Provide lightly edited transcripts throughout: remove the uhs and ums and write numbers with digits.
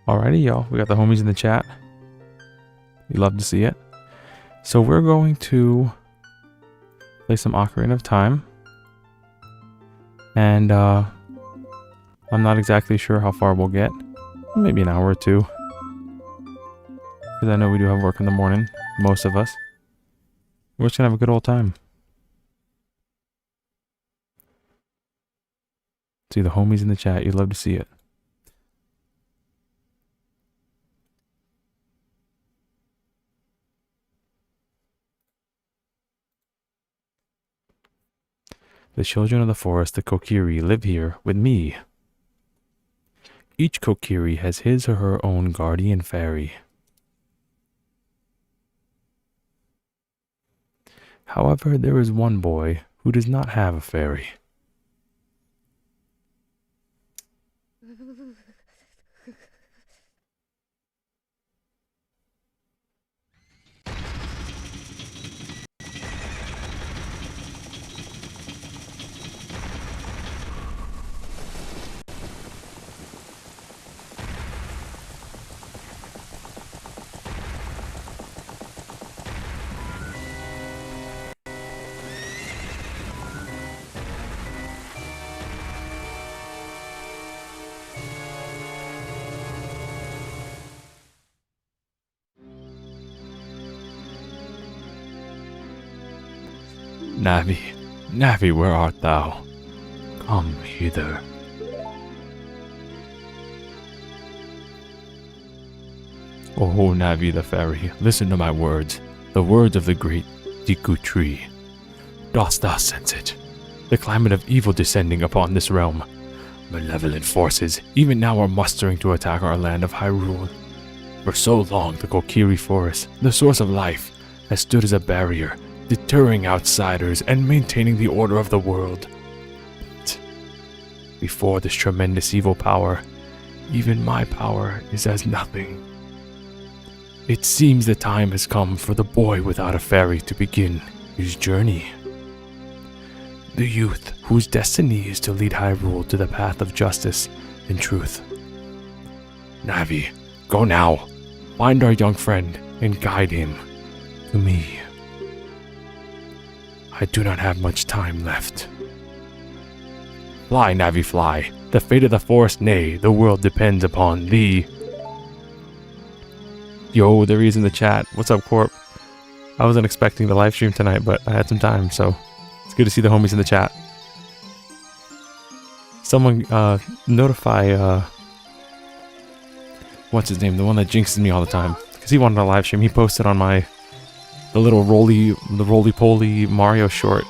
Alrighty, y'all. We got the homies in the chat. You love to see it. So we're going to play some Ocarina of Time. And I'm not exactly sure how far we'll get. Maybe an hour or two. Because I know we do have work in the morning. Most of us. We're just going to have a good old time. See the homies in the chat. You'd love to see it. The children of the forest, the Kokiri, live here with me. Each Kokiri has his or her own guardian fairy. However, there is one boy who does not have a fairy. Navi, Navi, where art thou? Come hither. Oh, Navi the fairy, listen to my words, the words of the great Deku tree. Dost thou sense it? The climate of evil descending upon this realm. Malevolent forces even now are mustering to attack our land of Hyrule. For so long, the Kokiri Forest, the source of life, has stood as a barrier, deterring outsiders and maintaining the order of the world. But before this tremendous evil power, even my power is as nothing. It seems the time has come for the boy without a fairy to begin his journey. The youth whose destiny is to lead Hyrule to the path of justice and truth. Navi, go now. Find our young friend and guide him to me. I do not have much time left. Fly, Navi, fly. The fate of the forest, nay, the world depends upon thee. Yo, there he is in the chat. What's up, Corp? I wasn't expecting the live stream tonight, but I had some time, so it's good to see the homies in the chat. Someone notify what's his name? The one that jinxes me all the time. Because he wanted a live stream. He posted on the little roly-poly Mario short.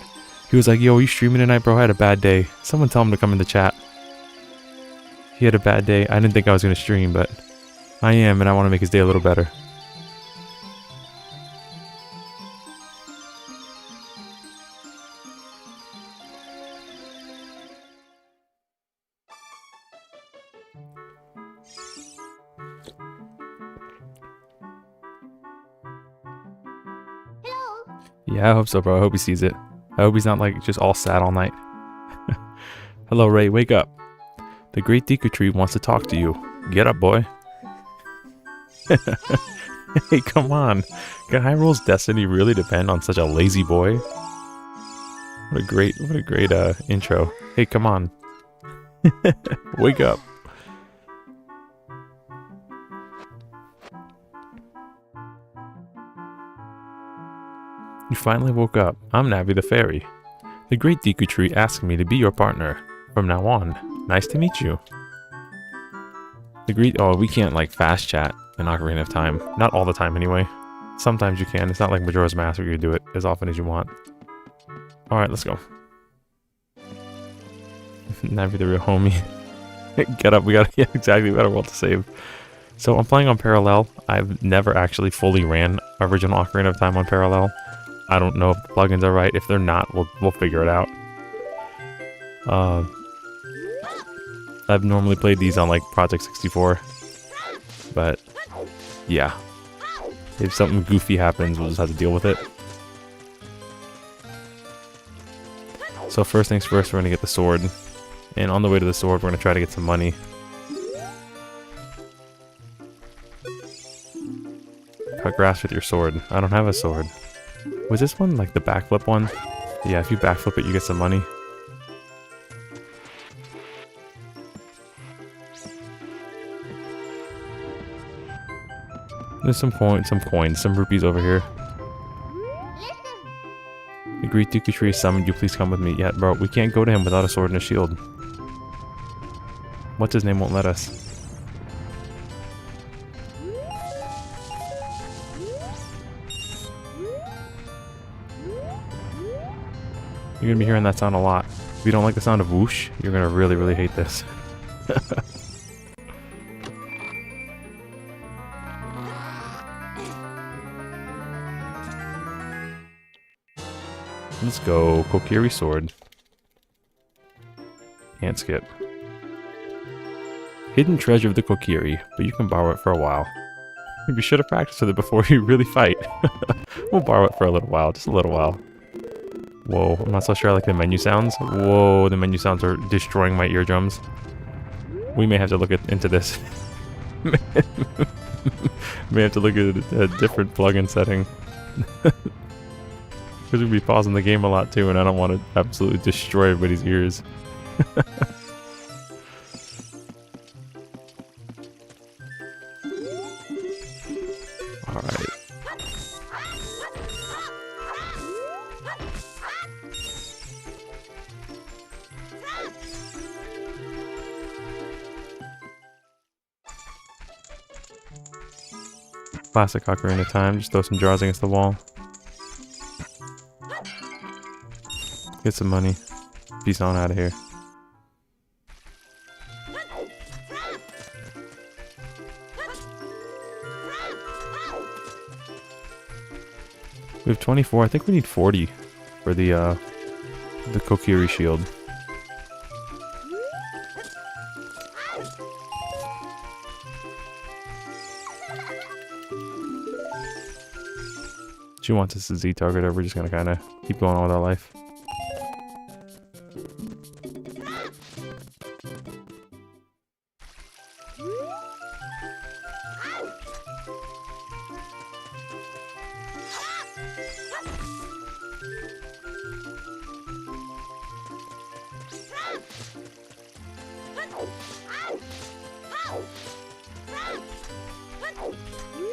He was like, yo, are you streaming tonight, bro? I had a bad day. Someone tell him to come in the chat. He had a bad day. I didn't think I was going to stream, but I am, and I want to make his day a little better. Yeah, I hope so, bro. I hope he sees it. I hope he's not like just all sad all night. Hello, Ray. Wake up. The great Deku tree wants to talk to you. Get up, boy. Hey, come on. Can Hyrule's destiny really depend on such a lazy boy? What a great intro. Hey, come on. Wake up. You finally woke up. I'm Navi the Fairy. The great Deku Tree asked me to be your partner from now on. Nice to meet you. Oh, we can't like fast chat in Ocarina of Time. Not all the time anyway. Sometimes you can. It's not like Majora's Mask where you do it as often as you want. Alright, let's go. Navi the real homie. Get up, yeah, exactly, we got a world to save. So I'm playing on Parallel. I've never actually fully ran original Ocarina of Time on Parallel. I don't know if the plugins are right. If they're not, we'll figure it out. I've normally played these on like Project 64, but yeah, if something goofy happens, we'll just have to deal with it. So first things first, we're gonna get the sword, and on the way to the sword, we're gonna try to get some money. Cut grass with your sword. I don't have a sword. Was this one like the backflip one? Yeah, if you backflip it, you get some money. There's some coins, some rupees over here. The Great Deku Tree summoned you, please come with me. Yeah, bro, we can't go to him without a sword and a shield. What's his name won't let us. You're gonna be hearing that sound a lot. If you don't like the sound of whoosh, you're gonna really, really hate this. Let's go. Kokiri sword. Can't skip. Hidden treasure of the Kokiri, but you can borrow it for a while. You should have practiced with it before you really fight. We'll borrow it for a little while, just a little while. Whoa, I'm not so sure I like the menu sounds. Whoa, the menu sounds are destroying my eardrums. We may have to look into this. May have to look at a different plugin setting. Because we'd be pausing the game a lot too, and I don't want to absolutely destroy everybody's ears. Alright. Classic Ocarina time, just throw some jars against the wall. Get some money. Peace on out of here. We have 24. I think we need 40 for the Kokiri shield. She wants us to Z target her. We're just gonna kind of keep going on with our life.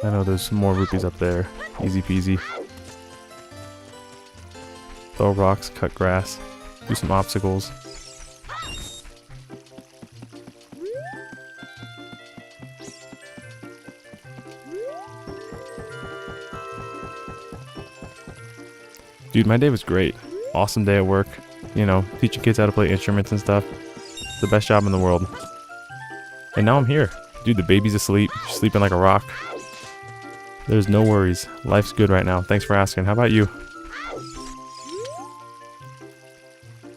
I know there's some more rupees up there. Easy peasy. Throw rocks, cut grass, do some obstacles. Dude, my day was great. Awesome day at work. You know, teaching kids how to play instruments and stuff. It's the best job in the world. And now I'm here. Dude, the baby's asleep. She's sleeping like a rock. There's no worries. Life's good right now. Thanks for asking. How about you?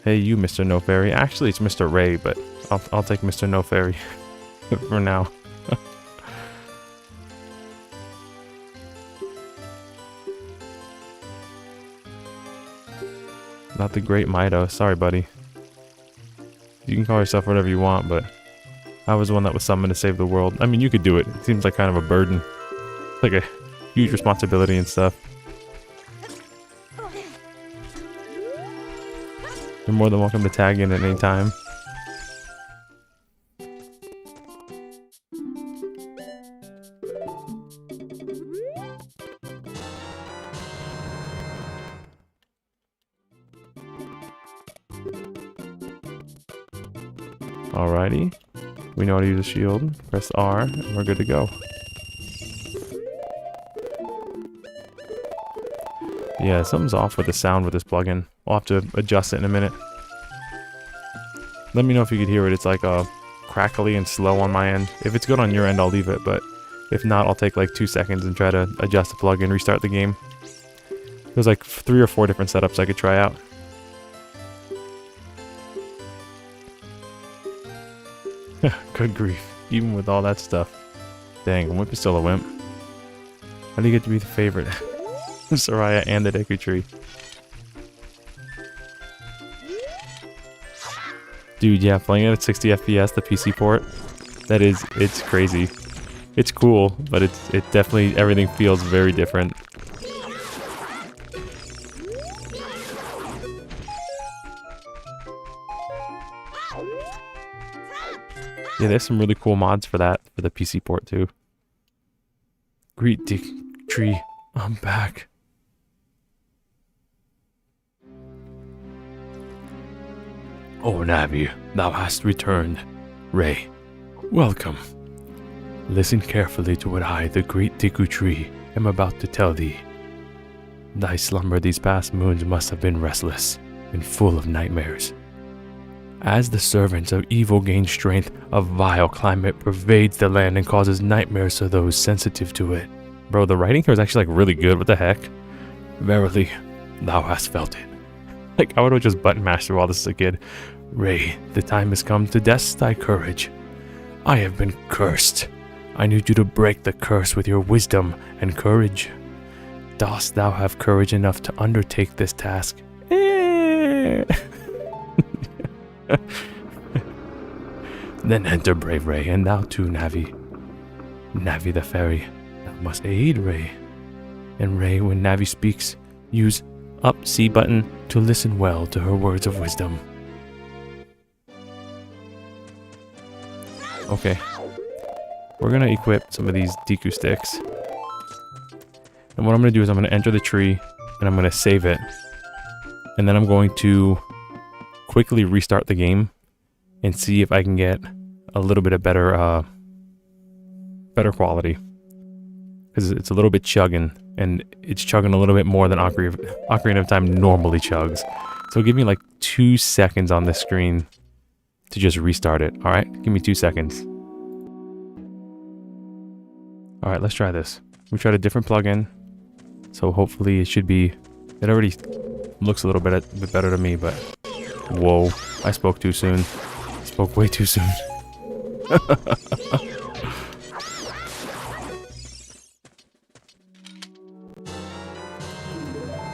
Hey, you, Mr. No Fairy. Actually, it's Mr. Ray, but I'll take Mr. No Fairy for now. Not the Great Mido. Sorry, buddy. You can call yourself whatever you want, but I was the one that was summoned to save the world. I mean, you could do it. It seems like kind of a burden. Like a huge responsibility and stuff. You're more than welcome to tag in at any time. Alrighty. We know how to use a shield. Press R and we're good to go. Yeah, something's off with the sound with this plugin. I'll have to adjust it in a minute. Let me know if you could hear it. It's like crackly and slow on my end. If it's good on your end, I'll leave it, but if not, I'll take like 2 seconds and try to adjust the plugin, restart the game. There's like 3 or 4 different setups I could try out. Good grief. Even with all that stuff. Dang, a wimp is still a wimp. How do you get to be the favorite? Soraya and the Deku Tree. Dude, yeah, playing it at 60 FPS, the PC port, it's crazy. It's cool, but it definitely, everything feels very different. Yeah, there's some really cool mods for that, for the PC port too. Great Dick Tree, I'm back. Oh, Navi, thou hast returned. Ray, welcome. Listen carefully to what I, the great Deku Tree, am about to tell thee. Thy slumber these past moons must have been restless and full of nightmares. As the servants of evil gain strength, a vile climate pervades the land and causes nightmares to those sensitive to it. Bro, the writing here is actually like really good. What the heck? Verily, thou hast felt it. Like, I would have just button mashed through all this as a kid. Ray, the time has come to test thy courage. I have been cursed. I need you to break the curse with your wisdom and courage. Dost thou have courage enough to undertake this task? Then enter brave Ray, and thou too, Navi. Navi the fairy, thou must aid Ray. And Ray, when Navi speaks, use up C button to listen well to her words of wisdom. Okay. We're gonna equip some of these Deku sticks. And what I'm gonna do is I'm gonna enter the tree and I'm gonna save it. And then I'm going to quickly restart the game and see if I can get a little bit of better quality. Because it's a little bit chugging, and it's chugging a little bit more than Ocarina of Time normally chugs. So give me like 2 seconds on this screen to just restart it. Alright, give me 2 seconds. Alright, let's try this. We tried a different plugin, so hopefully it should be... It already looks a little bit better to me, but... Whoa, I spoke too soon. I spoke way too soon.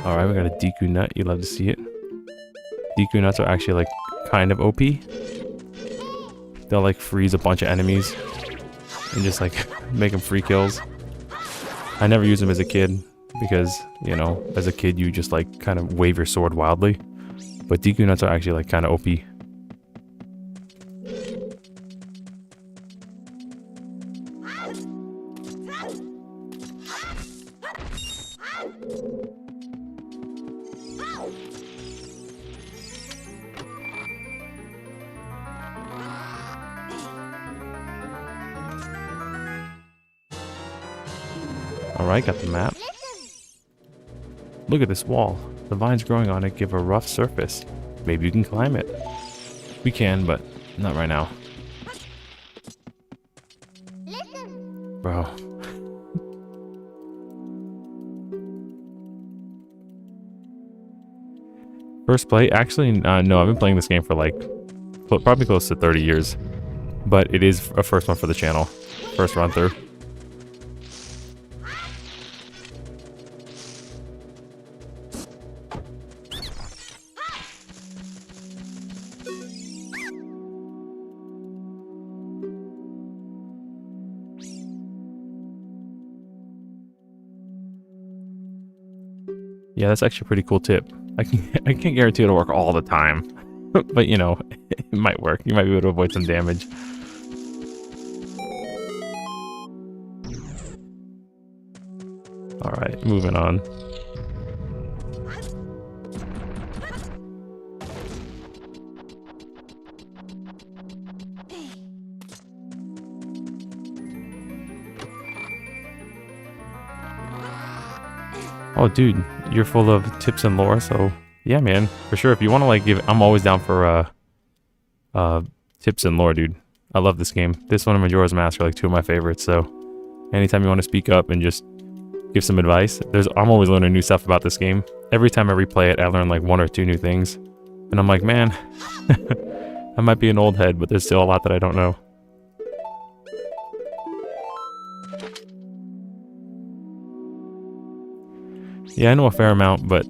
Alright, we got a Deku Nut. You love to see it. Deku Nuts are actually like kind of OP. They'll like freeze a bunch of enemies and just like make them free kills. I never used them as a kid because, you know, as a kid you just like kind of wave your sword wildly. But Deku Nuts are actually like kind of OP. Alright, got the map. Look at this wall. The vines growing on it give a rough surface. Maybe you can climb it. We can, but not right now. Bro. First play? Actually, no, I've been playing this game for like probably close to 30 years. But it is a first one for the channel. First run through. Yeah, that's actually a pretty cool tip. I can't guarantee it'll work all the time, but you know, it might work. You might be able to avoid some damage. All right, moving on. Oh, dude, you're full of tips and lore, so yeah, man, for sure. If you want to like give, I'm always down for tips and lore, dude. I love this game. This one and Majora's Mask are like two of my favorites. So anytime you want to speak up and just give some advice, I'm always learning new stuff about this game. Every time I replay it, I learn like 1 or 2 new things, and I'm like, man, I might be an old head, but there's still a lot that I don't know. Yeah, I know a fair amount, but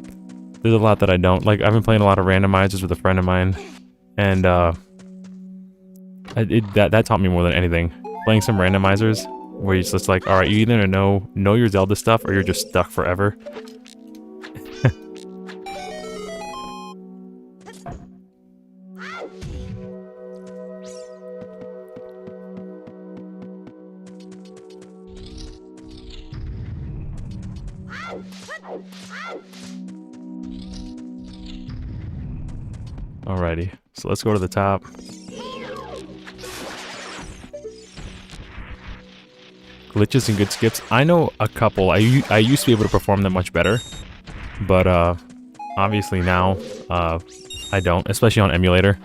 there's a lot that I don't. Like, I've been playing a lot of randomizers with a friend of mine, and that taught me more than anything. Playing some randomizers where it's just like, all right, you either know your Zelda stuff or you're just stuck forever. Alrighty, so let's go to the top. Glitches and good skips. I know a couple. I used to be able to perform them much better, but obviously now I don't, especially on emulator.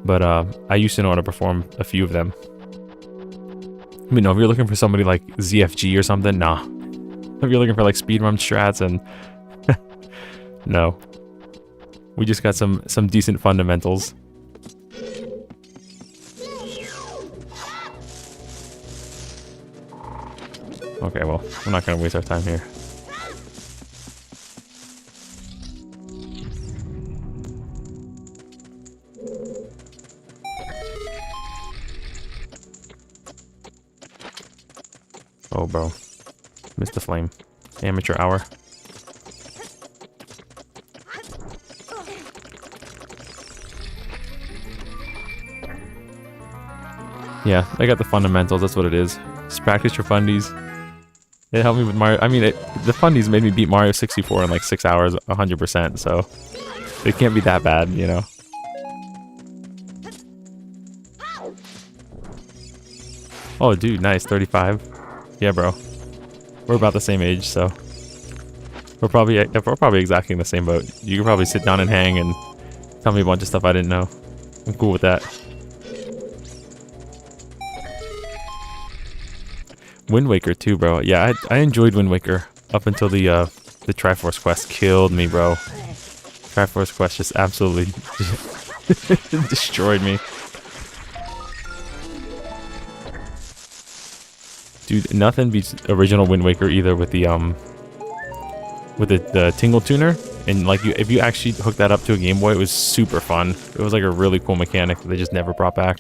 But I used to know how to perform a few of them. I mean, no, if you're looking for somebody like ZFG or something, nah. If you're looking for like speedrun strats and no. We just got some decent fundamentals. Okay, well, we're not gonna waste our time here. Oh, bro. Missed the flame. Amateur hour. Yeah, I got the fundamentals, that's what it is. Just practice your fundies. It helped me with Mario. I mean, the fundies made me beat Mario 64 in like 6 hours, 100%, so it can't be that bad, you know? Oh, dude, nice, 35. Yeah, bro. We're about the same age, so we're probably exactly in the same boat. You could probably sit down and hang and tell me a bunch of stuff I didn't know. I'm cool with that. Wind Waker too, bro. Yeah, I enjoyed Wind Waker up until the Triforce Quest killed me, bro. Triforce Quest just absolutely destroyed me. Dude, nothing beats original Wind Waker either with the Tingle Tuner. And like if you actually hook that up to a Game Boy, it was super fun. It was like a really cool mechanic that they just never brought back.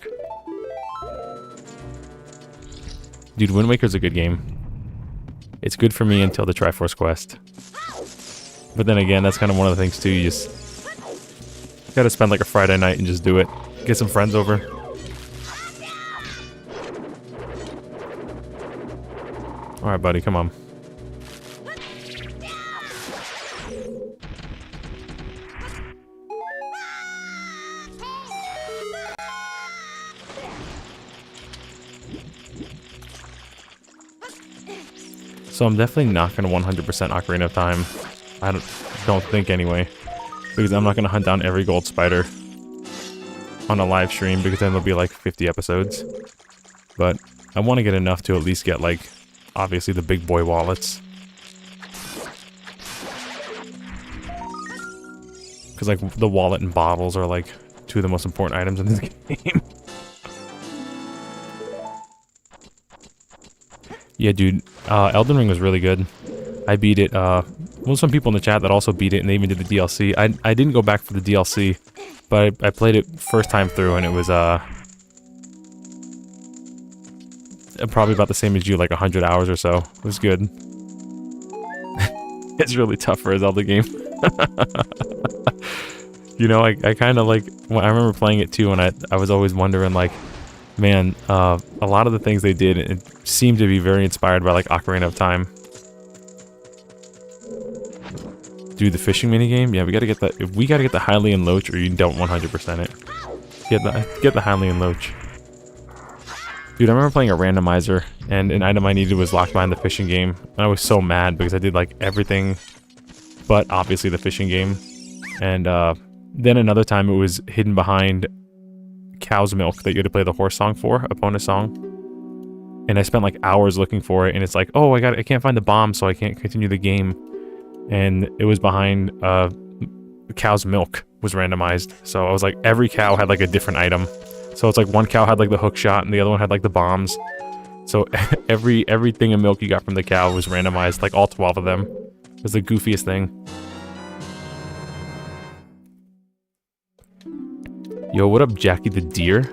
Dude, Wind Waker's a good game. It's good for me until the Triforce Quest. But then again, that's kind of one of the things too. You just gotta spend like a Friday night and just do it. Get some friends over. Alright, buddy, come on. So I'm definitely not going to 100% Ocarina of Time. I don't think anyway. Because I'm not going to hunt down every gold spider on a live stream, because then there'll be like 50 episodes. But I want to get enough to at least get like, obviously the big boy wallets. Because like the wallet and bottles are like two of the most important items in this game. Yeah, dude, Elden Ring was really good. I beat it, well, some people in the chat that also beat it, and they even did the DLC. I didn't go back for the DLC, but I played it first time through, and it was, probably about the same as you, like 100 hours or so. It was good. It's really tough for a Zelda game. You know, I kind of like, I remember playing it too, and I was always wondering, like, man, a lot of the things they did, it seemed to be very inspired by like Ocarina of Time. Dude, the fishing minigame? Yeah, we gotta get that. We gotta get the Hylian Loach, or you don't 100% it. Get the Hylian Loach. Dude, I remember playing a randomizer, and an item I needed was locked behind the fishing game. And I was so mad because I did like everything but obviously the fishing game. And then another time it was hidden behind cow's milk that you had to play the horse song for, Epona's song. And I spent like hours looking for it, and it's like, oh, I can't find the bomb, so I can't continue the game. And it was behind cow's milk was randomized. So I was like, every cow had like a different item. So it's like one cow had like the hook shot, and the other one had like the bombs. So everything of milk you got from the cow was randomized, like all 12 of them. It was the goofiest thing. Yo, what up, Jackie the Deer?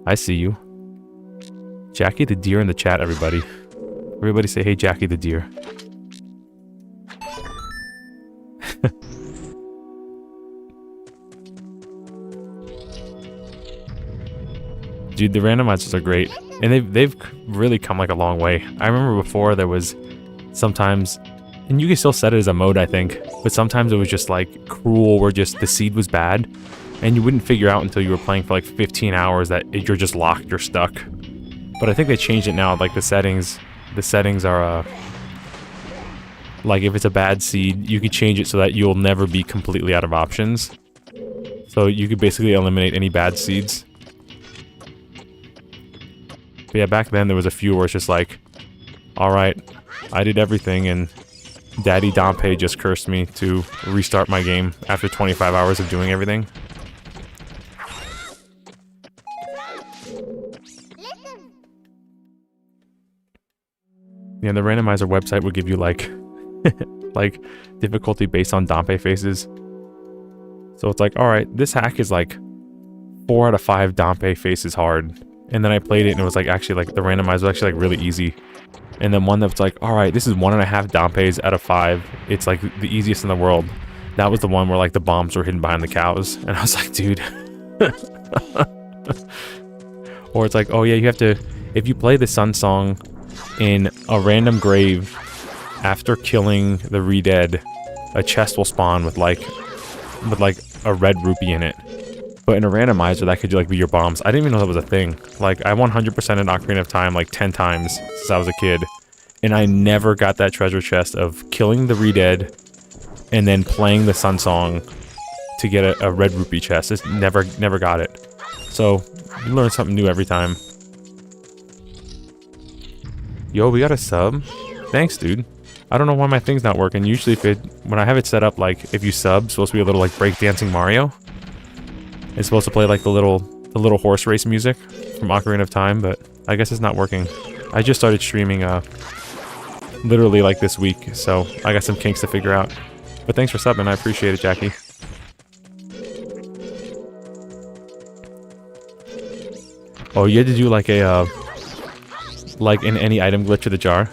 I see you. Jackie the Deer in the chat, everybody. Everybody say, hey, Jackie the deer. Dude, the randomizers are great. And they've really come like a long way. I remember before there was sometimes, and you can still set it as a mode, I think, but sometimes it was just like cruel where just the seed was bad and you wouldn't figure out until you were playing for like 15 hours that you're just locked, you're stuck. But I think they changed it now. Like the settings are like if it's a bad seed, you could change it so that you'll never be completely out of options. So you could basically eliminate any bad seeds. But yeah, back then there was a few where it's just like, alright, I did everything and Daddy Dompe just cursed me to restart my game after 25 hours of doing everything. Yeah, the randomizer website would give you like like difficulty based on Dompe faces. So it's like, alright, this hack is like 4 out of 5 Dompe faces hard. And then I played it and it was like actually like the randomizer was actually like really easy. And then one that's like, alright, this is 1.5 Dompes out of 5. It's like the easiest in the world. That was the one where like the bombs were hidden behind the cows. And I was like, dude. Or it's like, oh yeah, you have to, if you play the Sun Song in a random grave after killing the Redead, a chest will spawn with like a red rupee in it. But in a randomizer, that could like be your bombs. I didn't even know that was a thing. Like, I 100% in Ocarina of Time like 10 times since I was a kid. And I never got that treasure chest of killing the Redead and then playing the Sun Song to get a red rupee chest. Just never got it. So, you learn something new every time. Yo, we got a sub? Thanks, dude. I don't know why my thing's not working. Usually when I have it set up, like, if you sub, it's supposed to be a little like breakdancing Mario. It's supposed to play like the little horse race music from Ocarina of Time, but I guess it's not working. I just started streaming literally like this week, so I got some kinks to figure out. But thanks for subbing, I appreciate it, Jackie. Oh, you had to do like a like in any item glitch to the jar?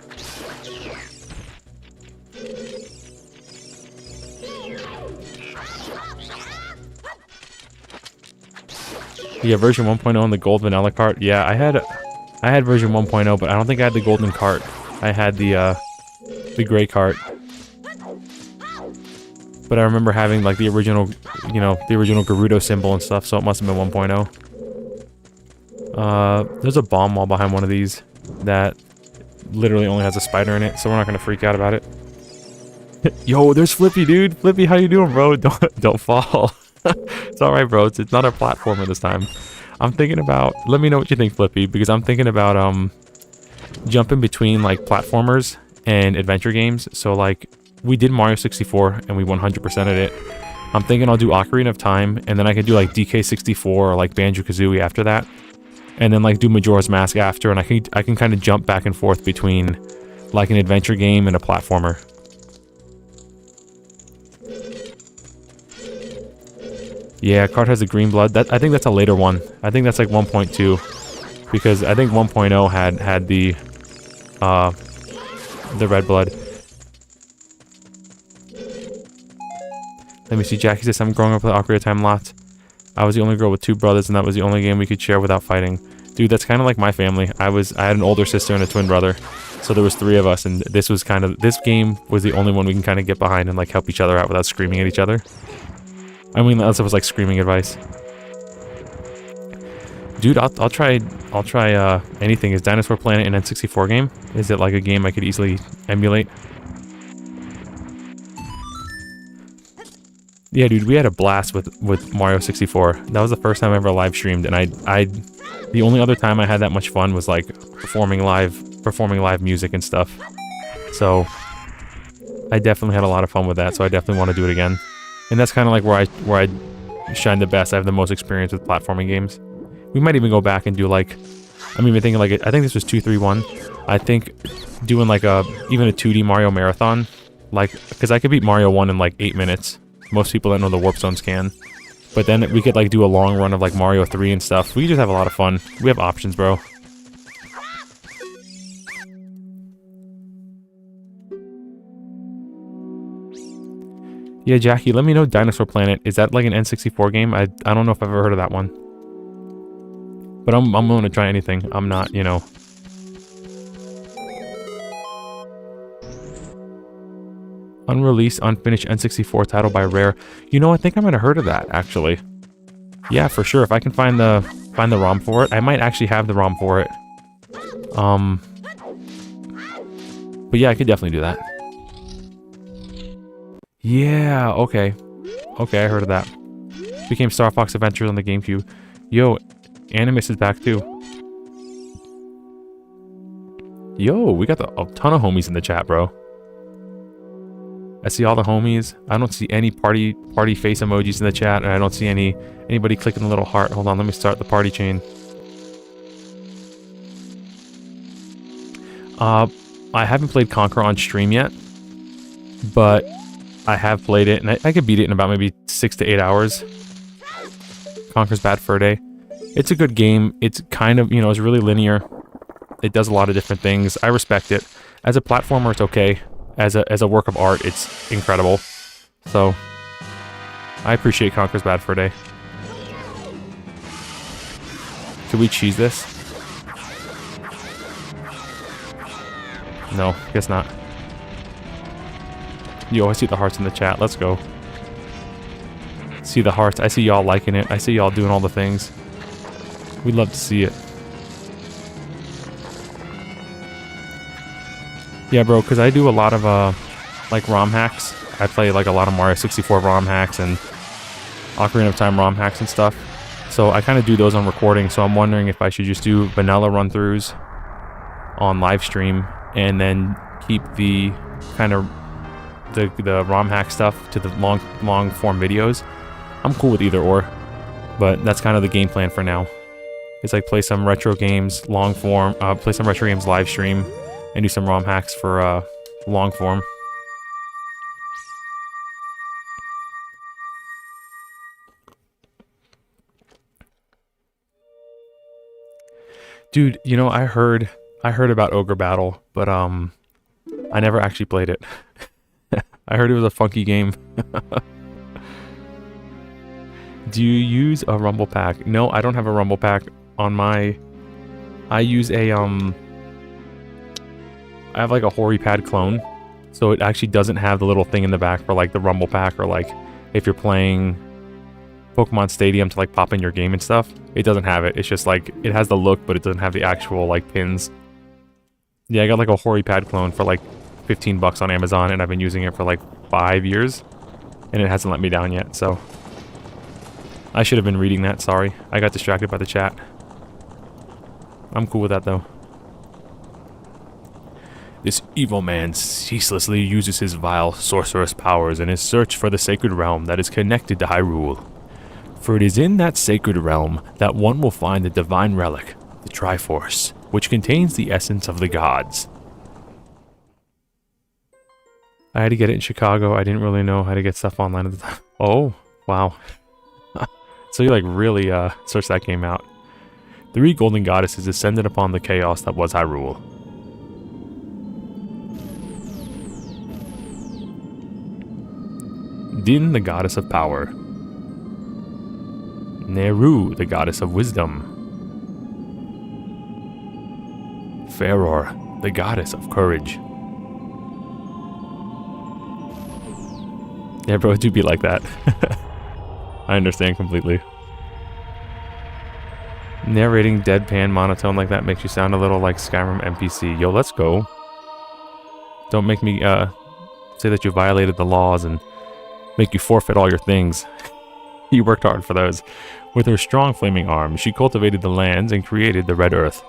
Yeah, version 1.0 in the gold vanilla cart. Yeah, I had version 1.0, but I don't think I had the golden cart. I had the gray cart. But I remember having like the original, you know, the original Gerudo symbol and stuff, so it must have been 1.0. There's a bomb wall behind one of these that literally only has a spider in it, so we're not gonna freak out about it. Yo, there's Flippy, dude. Flippy, how you doing, bro? Don't fall. It's alright, bro. It's not a platformer this time. I'm thinking about... Let me know what you think, Flippy, because I'm thinking about jumping between like platformers and adventure games. So like, we did Mario 64 and we 100%ed it. I'm thinking I'll do Ocarina of Time, and then I could do like DK64 or like Banjo-Kazooie after that. And then like do Majora's Mask after, and I can kind of jump back and forth between like an adventure game and a platformer. Yeah, card has a green blood. I think that's a later one. I think that's like 1.2, because I think 1.0 had the red blood. Let me see. Jackie says, I'm growing up with Ocarina of Time lots. I was the only girl with 2 brothers, and that was the only game we could share without fighting. Dude, that's kind of like my family. I had an older sister and a twin brother, so there was 3 of us, and this game was the only one we can kind of get behind and like help each other out without screaming at each other. I mean, unless it was like screaming advice. Dude, I'll try anything. Is Dinosaur Planet an N64 game? Is it like a game I could easily emulate? Yeah, dude, we had a blast with Mario 64. That was the first time I ever live streamed, and the only other time I had that much fun was like performing live music and stuff. So I definitely had a lot of fun with that. So I definitely want to do it again. And that's kind of like where I shine the best. I have the most experience with platforming games. We might even go back and do like, I'm even thinking like, I think this was 231. I think doing like even a 2D Mario marathon, like, because I could beat Mario 1 in like 8 minutes. Most people that know the warp zones can. But then we could like do a long run of like Mario 3 and stuff. We just have a lot of fun. We have options, bro. Yeah, Jackie, let me know Dinosaur Planet. Is that like an N64 game? I don't know if I've ever heard of that one. But I'm willing to try anything. I'm not, you know. Unreleased, unfinished N64 title by Rare. You know, I think I might have heard of that, actually. Yeah, for sure. If I can find the ROM for it. I might actually have the ROM for it. But yeah, I could definitely do that. Yeah, okay. Okay, I heard of that. Became Star Fox Adventures on the GameCube. Yo, Animus is back too. Yo, we got a ton of homies in the chat, bro. I see all the homies. I don't see any party face emojis in the chat, and I don't see anybody clicking the little heart. Hold on, let me start the party chain. I haven't played Conquer on stream yet, but I have played it, and I could beat it in about maybe 6 to 8 hours. Conquer's Bad Fur Day. It's a good game. It's kind of, you know, it's really linear. It does a lot of different things. I respect it. As a platformer, it's okay. As a work of art, it's incredible. So, I appreciate Conquer's Bad Fur Day. Should we cheese this? No, guess not. Yo, I see the hearts in the chat. Let's go. See the hearts. I see y'all liking it. I see y'all doing all the things. We'd love to see it. Yeah, bro, because I do a lot of, like, ROM hacks. I play, like, a lot of Mario 64 ROM hacks and Ocarina of Time ROM hacks and stuff. So I kind of do those on recording, so I'm wondering if I should just do vanilla run-throughs on live stream and then keep the kind of the ROM hack stuff to the long form videos. I'm cool with either or, but that's kind of the game plan for now. It's like play some retro games long form, play some retro games live stream, and do some ROM hacks for long form. Dude, you know, I heard about Ogre Battle, but I never actually played it. I heard it was a funky game. Do you use a Rumble Pack? No, I don't have a Rumble Pack on my... I use a, I have like a HoriPad clone, so it actually doesn't have the little thing in the back for like the Rumble Pack, or like if you're playing Pokemon Stadium to like pop in your game and stuff. It doesn't have it. It's just like, it has the look, but it doesn't have the actual like pins. Yeah, I got like a HoriPad clone for like 15 bucks on Amazon, and I've been using it for like 5 years, and it hasn't let me down yet, so I should have been reading that, sorry. I got distracted by the chat. I'm cool with that though. This evil man ceaselessly uses his vile sorcerous powers in his search for the sacred realm that is connected to Hyrule. For it is in that sacred realm that one will find the divine relic, the Triforce, which contains the essence of the gods. I had to get it in Chicago. I didn't really know how to get stuff online at the time. Oh, wow. So you like really searched that game out. 3 golden goddesses descended upon the chaos that was Hyrule. Din, the goddess of power. Neru, the goddess of wisdom. Feror, the goddess of courage. Yeah, bro, it do be like that. I understand completely. Narrating deadpan monotone like that makes you sound a little like Skyrim NPC. Yo, let's go. Don't make me say that you violated the laws and make you forfeit all your things. You worked hard for those. With her strong flaming arms, she cultivated the lands and created the Red Earth.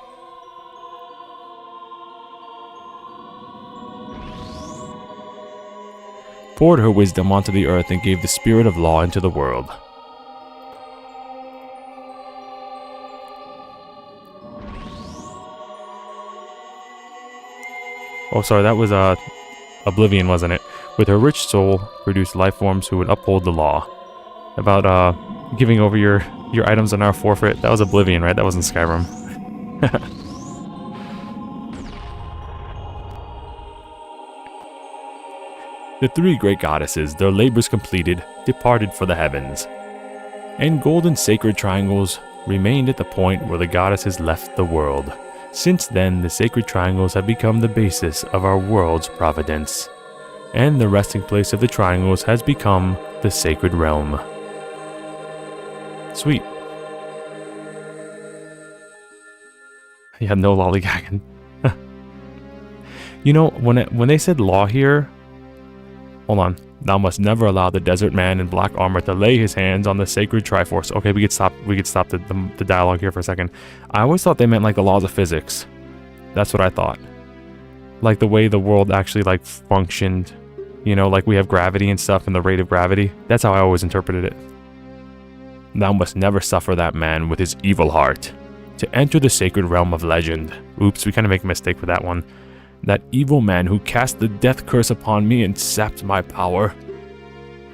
Poured her wisdom onto the earth and gave the spirit of law into the world. Oh, sorry, that was Oblivion, wasn't it? With her rich soul, produced life forms who would uphold the law. About giving over your items on our forfeit. That was Oblivion, right? That wasn't Skyrim. The three great goddesses, their labors completed, departed for the heavens. And golden sacred triangles remained at the point where the goddesses left the world. Since then, the sacred triangles have become the basis of our world's providence. And the resting place of the triangles has become the sacred realm. Sweet. Yeah, no lollygagging. You know, when they said law here... Hold on. Thou must never allow the desert man in black armor to lay his hands on the sacred Triforce. Okay, we could stop the dialogue here for a second. I always thought they meant like the laws of physics. That's what I thought. Like the way the world actually like functioned. You know, like we have gravity and stuff and the rate of gravity. That's how I always interpreted it. Thou must never suffer that man with his evil heart to enter the sacred realm of legend. Oops, we kind of make a mistake with that one. That evil man who cast the death curse upon me and sapped my power.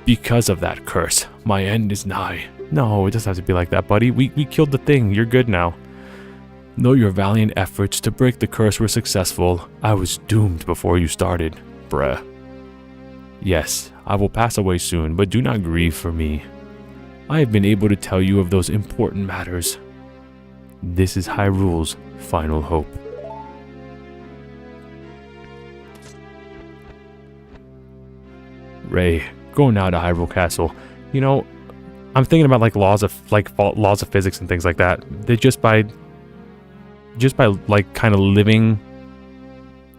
Because of that curse, my end is nigh. No, it doesn't have to be like that, buddy. We killed the thing. You're good now. Though your valiant efforts to break the curse were successful, I was doomed before you started, bruh. Yes, I will pass away soon, but do not grieve for me. I have been able to tell you of those important matters. This is Hyrule's final hope. Ray, go now to Hyrule Castle. You know, I'm thinking about like laws of physics and things like that. They just by like kind of living,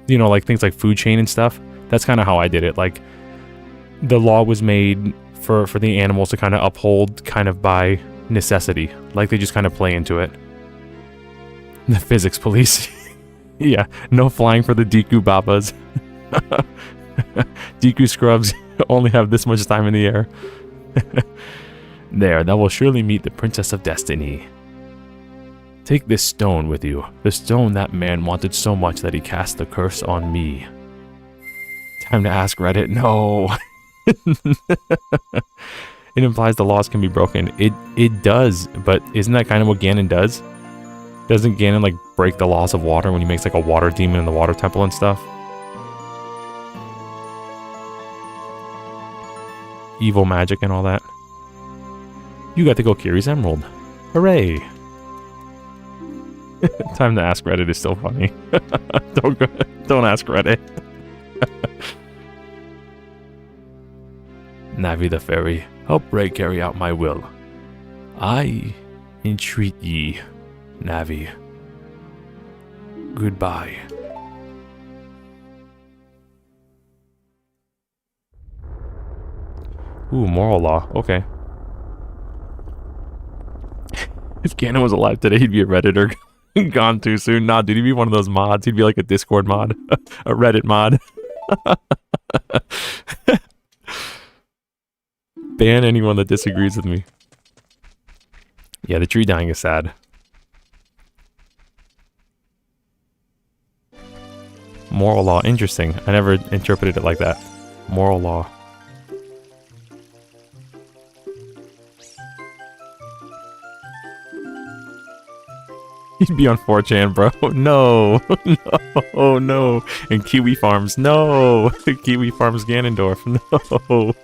you know, like things like food chain and stuff. That's kind of how I did it. Like the law was made for the animals to kind of uphold kind of by necessity. Like they just kind of play into it. The physics police. Yeah, no flying for the Deku Babas. Deku scrubs only have this much time in the air. There, thou will surely meet the Princess of Destiny. Take this stone with you. The stone that man wanted so much that he cast the curse on me. Time to ask Reddit. No. It implies the laws can be broken. It does, but isn't that kind of what Ganon does? Doesn't Ganon like break the laws of water when he makes like a water demon in the water temple and stuff? Evil magic and all that. You got to go Kiri's Emerald. Hooray! Time to ask Reddit is still funny. Don't ask Reddit. Navi the Fairy, help Ray carry out my will. I entreat ye, Navi. Goodbye. Ooh, moral law. Okay. If Ganon was alive today, he'd be a Redditor. Gone too soon. Nah, dude, he'd be one of those mods. He'd be like a Discord mod. A Reddit mod. Ban anyone that disagrees with me. Yeah, the tree dying is sad. Moral law. Interesting. I never interpreted it like that. Moral law. He'd be on 4chan, bro. No. No. No. And Kiwi Farms. No. Kiwi Farms Ganondorf. No.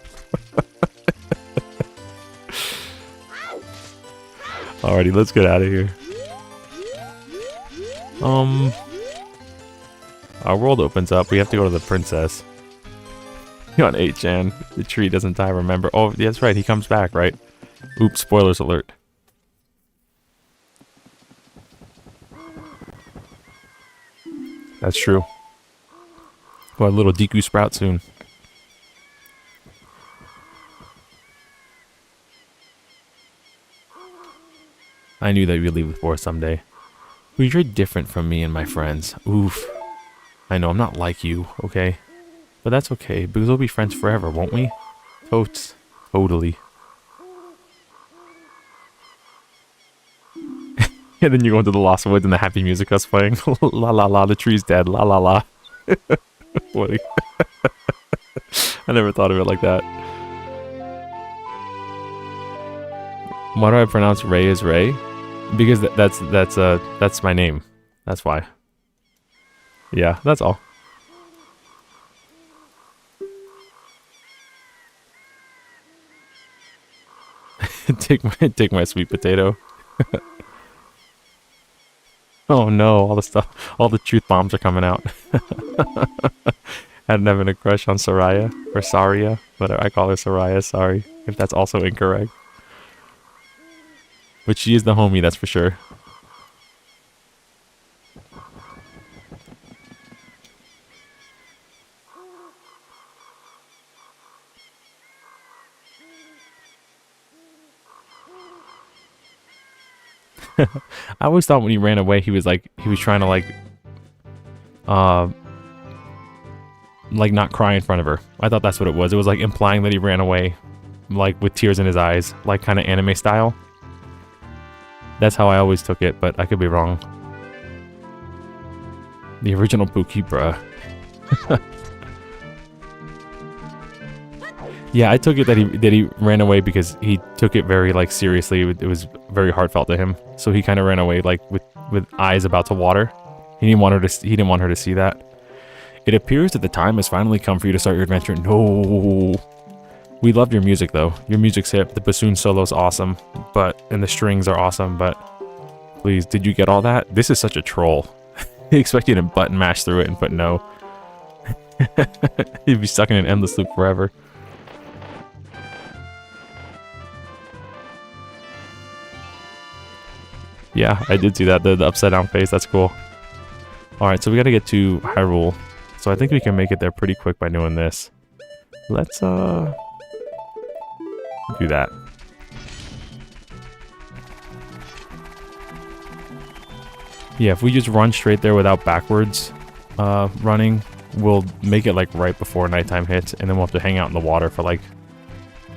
Alrighty, let's get out of here. Our world opens up. We have to go to the princess. You're on 8chan. The tree doesn't die, remember. Oh, yeah, that's right. He comes back, right? Oops, spoilers alert. That's true. Got a little Deku Sprout soon. I knew that we'd leave the forest someday. Well, you're different from me and my friends. Oof. I know I'm not like you, okay? But that's okay, because we'll be friends forever, won't we? Totes. Totally. And then you go into the Lost Woods and the happy music that's playing. La la la, the tree's dead. La la la. Funny. I never thought of it like that. Why do I pronounce Ray as Ray? Because that's my name. That's why. Yeah, that's all. take my sweet potato. Oh no, all the stuff, all the truth bombs are coming out. Had having a crush on Soraya, or Saria, but I call her Soraya, sorry, if that's also incorrect. But she is the homie, that's for sure. I always thought when he ran away, he was trying to not cry in front of her. I thought that's what it was. It was like implying that he ran away, like with tears in his eyes, like kind of anime style. That's how I always took it, but I could be wrong. The original Pookie, bruh. Yeah, I took it that he ran away because he took it very like seriously. It was very heartfelt to him, so he kind of ran away like with eyes about to water. He didn't want her to see that. It appears that the time has finally come for you to start your adventure. No, we loved your music though. Your music's hip. The bassoon solo's awesome, and the strings are awesome. But please, did you get all that? This is such a troll. He expect you to button mash through it and put no. You'd be stuck in an endless loop forever. Yeah, I did see that, the upside down face, that's cool. Alright, so we gotta get to Hyrule. So I think we can make it there pretty quick by doing this. Let's, do that. Yeah, if we just run straight there without backwards running, we'll make it like right before nighttime hits, and then we'll have to hang out in the water for like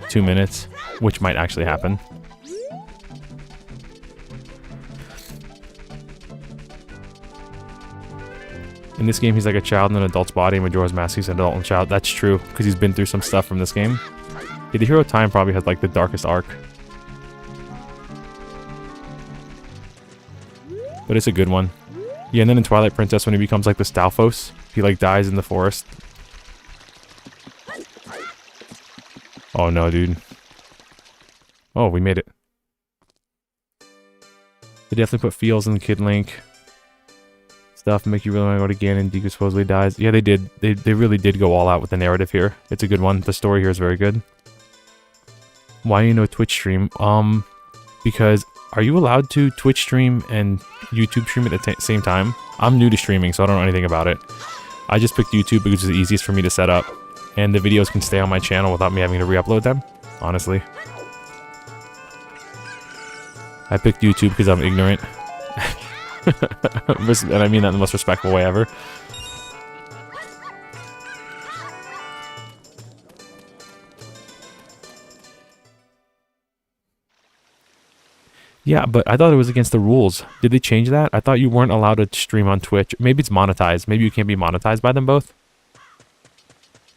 2 minutes, which might actually happen. In this game, he's like a child in an adult's body. Majora's Mask, he's an adult and child. That's true, because he's been through some stuff from this game. Yeah, the Hero of Time probably has like the darkest arc. But it's a good one. Yeah, and then in Twilight Princess, when he becomes like the Stalfos, he like dies in the forest. Oh no, dude. Oh, we made it. They definitely put feels in the Kid Link stuff, make you really want to go to Ganon. Deku supposedly dies. Yeah, they did. They really did go all out with the narrative here. It's a good one. The story here is very good. Why do you know Twitch stream? Because are you allowed to Twitch stream and YouTube stream at the same time? I'm new to streaming, so I don't know anything about it. I just picked YouTube because it's the easiest for me to set up, and the videos can stay on my channel without me having to re-upload them, honestly. I picked YouTube because I'm ignorant. And I mean that in the most respectful way ever. Yeah, but I thought it was against the rules. Did they change that? I thought you weren't allowed to stream on Twitch. Maybe it's monetized. Maybe you can't be monetized by them both.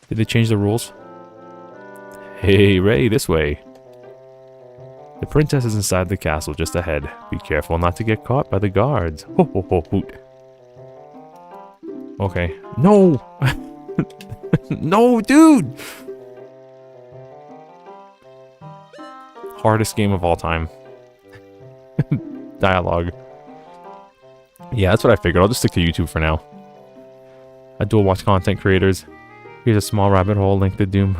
Did they change the rules? Hey, Ray, this way. The princess is inside the castle just ahead. Be careful not to get caught by the guards. Ho ho ho hoot. Okay. No! No, dude! Hardest game of all time. Dialogue. Yeah, that's what I figured. I'll just stick to YouTube for now. I dual watch content creators. Here's a small rabbit hole linked to Doom.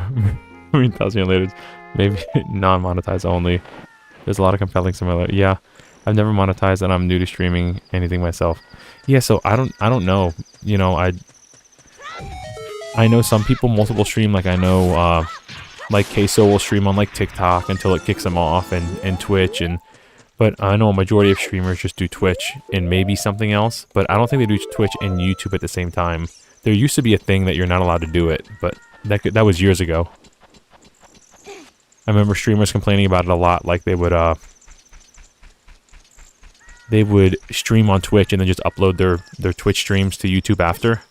1,000 years later. Maybe non-monetized only. There's a lot of compelling similarity. Yeah, I've never monetized and I'm new to streaming anything myself. Yeah, so I don't know. You know, I know some people multiple stream. Like I know like Queso will stream on like TikTok until it kicks him off, and Twitch, but I know a majority of streamers just do Twitch and maybe something else, but I don't think they do Twitch and YouTube at the same time. There used to be a thing that you're not allowed to do it, but that was years ago. I remember streamers complaining about it a lot, like they would stream on Twitch and then just upload their Twitch streams to YouTube after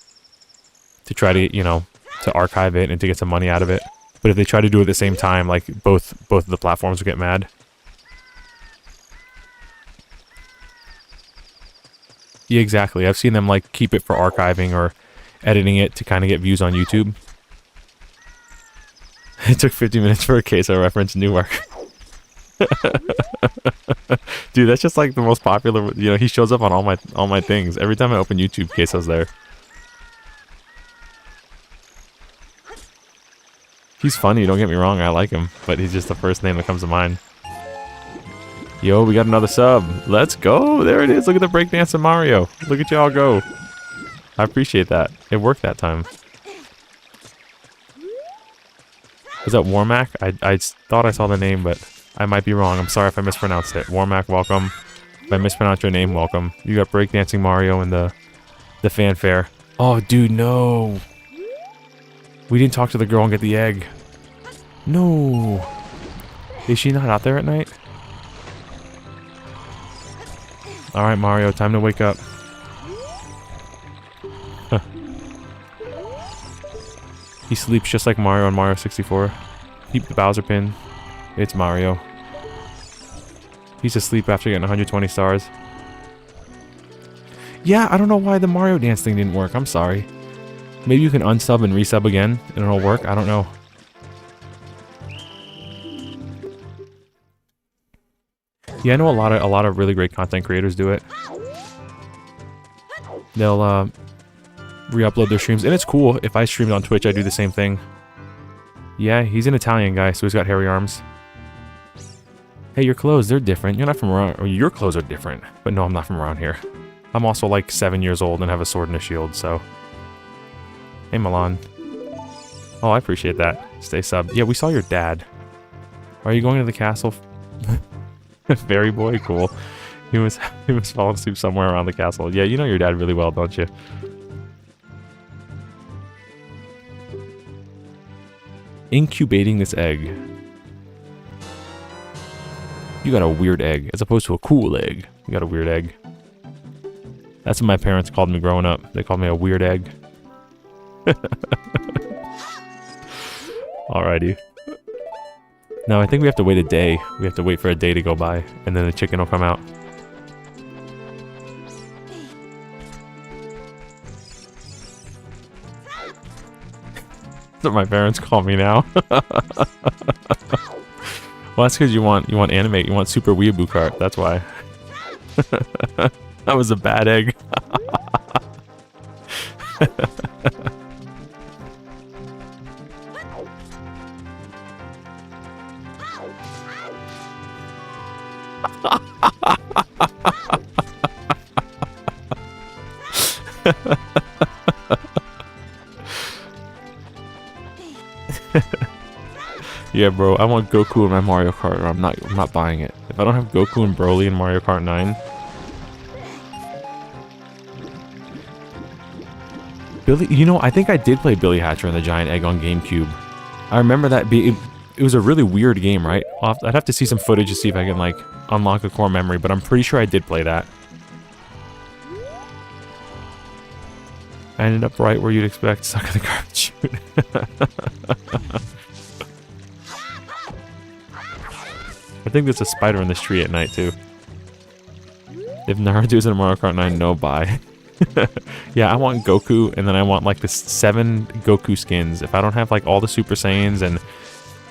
to try to, you know, to archive it and to get some money out of it. But if they try to do it at the same time, like both of the platforms would get mad. Yeah, exactly. I've seen them like keep it for archiving or editing it to kind of get views on YouTube. It took 50 minutes for a Queso reference. Newark. Dude, that's just like the most popular. You know, he shows up on all my things. Every time I open YouTube, Queso's there. He's funny. Don't get me wrong. I like him, but he's just the first name that comes to mind. Yo, we got another sub. Let's go. There it is. Look at the breakdance of Mario. Look at y'all go. I appreciate that. It worked that time. Was that Warmac? I thought I saw the name, but I might be wrong. I'm sorry if I mispronounced it. Warmac, welcome. If I mispronounced your name, welcome. You got breakdancing Mario and the fanfare. Oh, dude, no. We didn't talk to the girl and get the egg. No. Is she not out there at night? Alright, Mario, time to wake up. Huh. He sleeps just like Mario on Mario 64. Keep the Bowser pin. It's Mario. He's asleep after getting 120 stars. Yeah, I don't know why the Mario dance thing didn't work. I'm sorry. Maybe you can unsub and resub again and it'll work. I don't know. Yeah, I know a lot of really great content creators do it. They'll re-upload their streams, and it's cool. If I streamed on Twitch, I do the same thing. Yeah, he's an Italian guy, so he's got hairy arms. Hey, your clothes, they're different. You're not from around, or your clothes are different. But no, I'm not from around here. I'm also like 7 years old and have a sword and a shield, so. Hey, Milan. Oh, I appreciate that. Stay sub. Yeah, we saw your dad. Are you going to the castle? Fairy boy, cool. He was falling asleep somewhere around the castle. Yeah, you know your dad really well, don't you? Incubating this egg. You got a weird egg, as opposed to a cool egg. You got a weird egg. That's what my parents called me growing up. They called me a weird egg. Alrighty. No, I think we have to wait a day. We have to wait for a day to go by, and then the chicken will come out. That's what my parents call me now. Well, that's because you want animate. You want Super Weeaboo Kart. That's why. That was a bad egg. Yeah, bro, I want Goku in my Mario Kart, or I'm not buying it. If I don't have Goku and Broly in Mario Kart 9. Billy, you know, I think I did play Billy Hatcher and the Giant Egg on GameCube. I remember that it was a really weird game, right? I'd have to see some footage to see if I can, like, unlock a core memory, but I'm pretty sure I did play that. I ended up right where you'd expect, stuck in the garbage chute. I think there's a spider in this tree at night, too. If Naruto's in Mario Kart 9, no buy. Yeah, I want Goku, and then I want, like, the 7 Goku skins. If I don't have, like, all the Super Saiyans and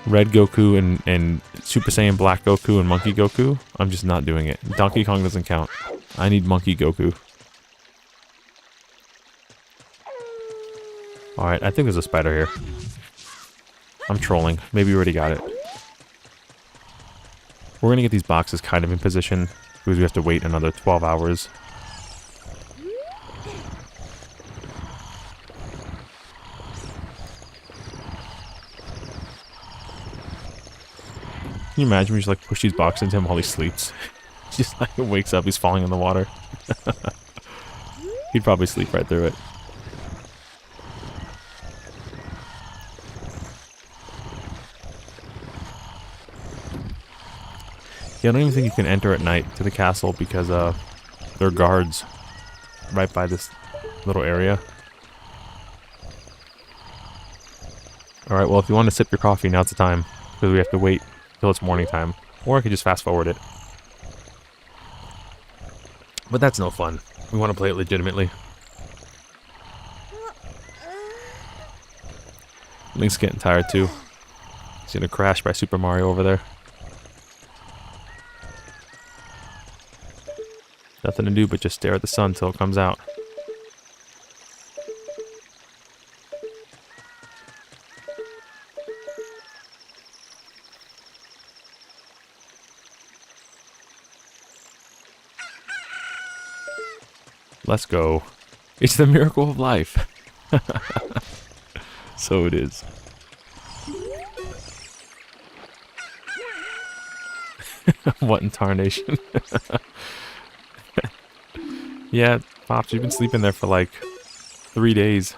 Red Goku and Super Saiyan Black Goku and Monkey Goku, I'm just not doing it. Donkey Kong doesn't count. I need Monkey Goku. Alright, I think there's a spider here. I'm trolling. Maybe we already got it. We're gonna get these boxes kind of in position, because we have to wait another 12 hours. Can you imagine we just like push these boxes into him while he sleeps? Just like wakes up, he's falling in the water. He'd probably sleep right through it. Yeah, I don't even think you can enter at night to the castle because there are guards right by this little area. Alright, well if you want to sip your coffee, now's the time. Because we have to wait till it's morning time. Or I could just fast forward it. But that's no fun. We want to play it legitimately. Link's getting tired too. He's gonna crash by Super Mario over there. nothing to do but just stare at the sun till it comes out. Let's go. It's the miracle of life. So it is. What in tarnation? Yeah, Pops, you've been sleeping there for like 3 days.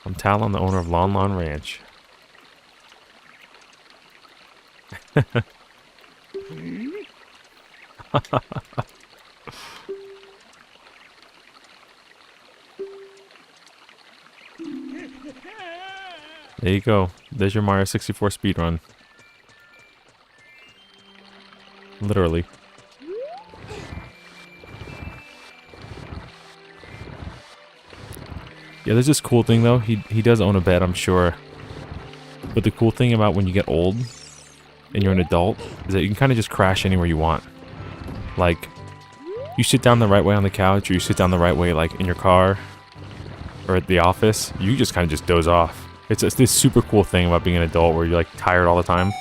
I'm Talon, the owner of Lon Lon Ranch. There you go. There's your Mario 64 speedrun. Literally. Yeah, there's this cool thing though. He does own a bed, I'm sure. But the cool thing about when you get old and you're an adult is that you can kind of just crash anywhere you want. Like, you sit down the right way on the couch, or you sit down the right way like in your car or at the office. You just kind of just doze off. It's this super cool thing about being an adult where you're like tired all the time.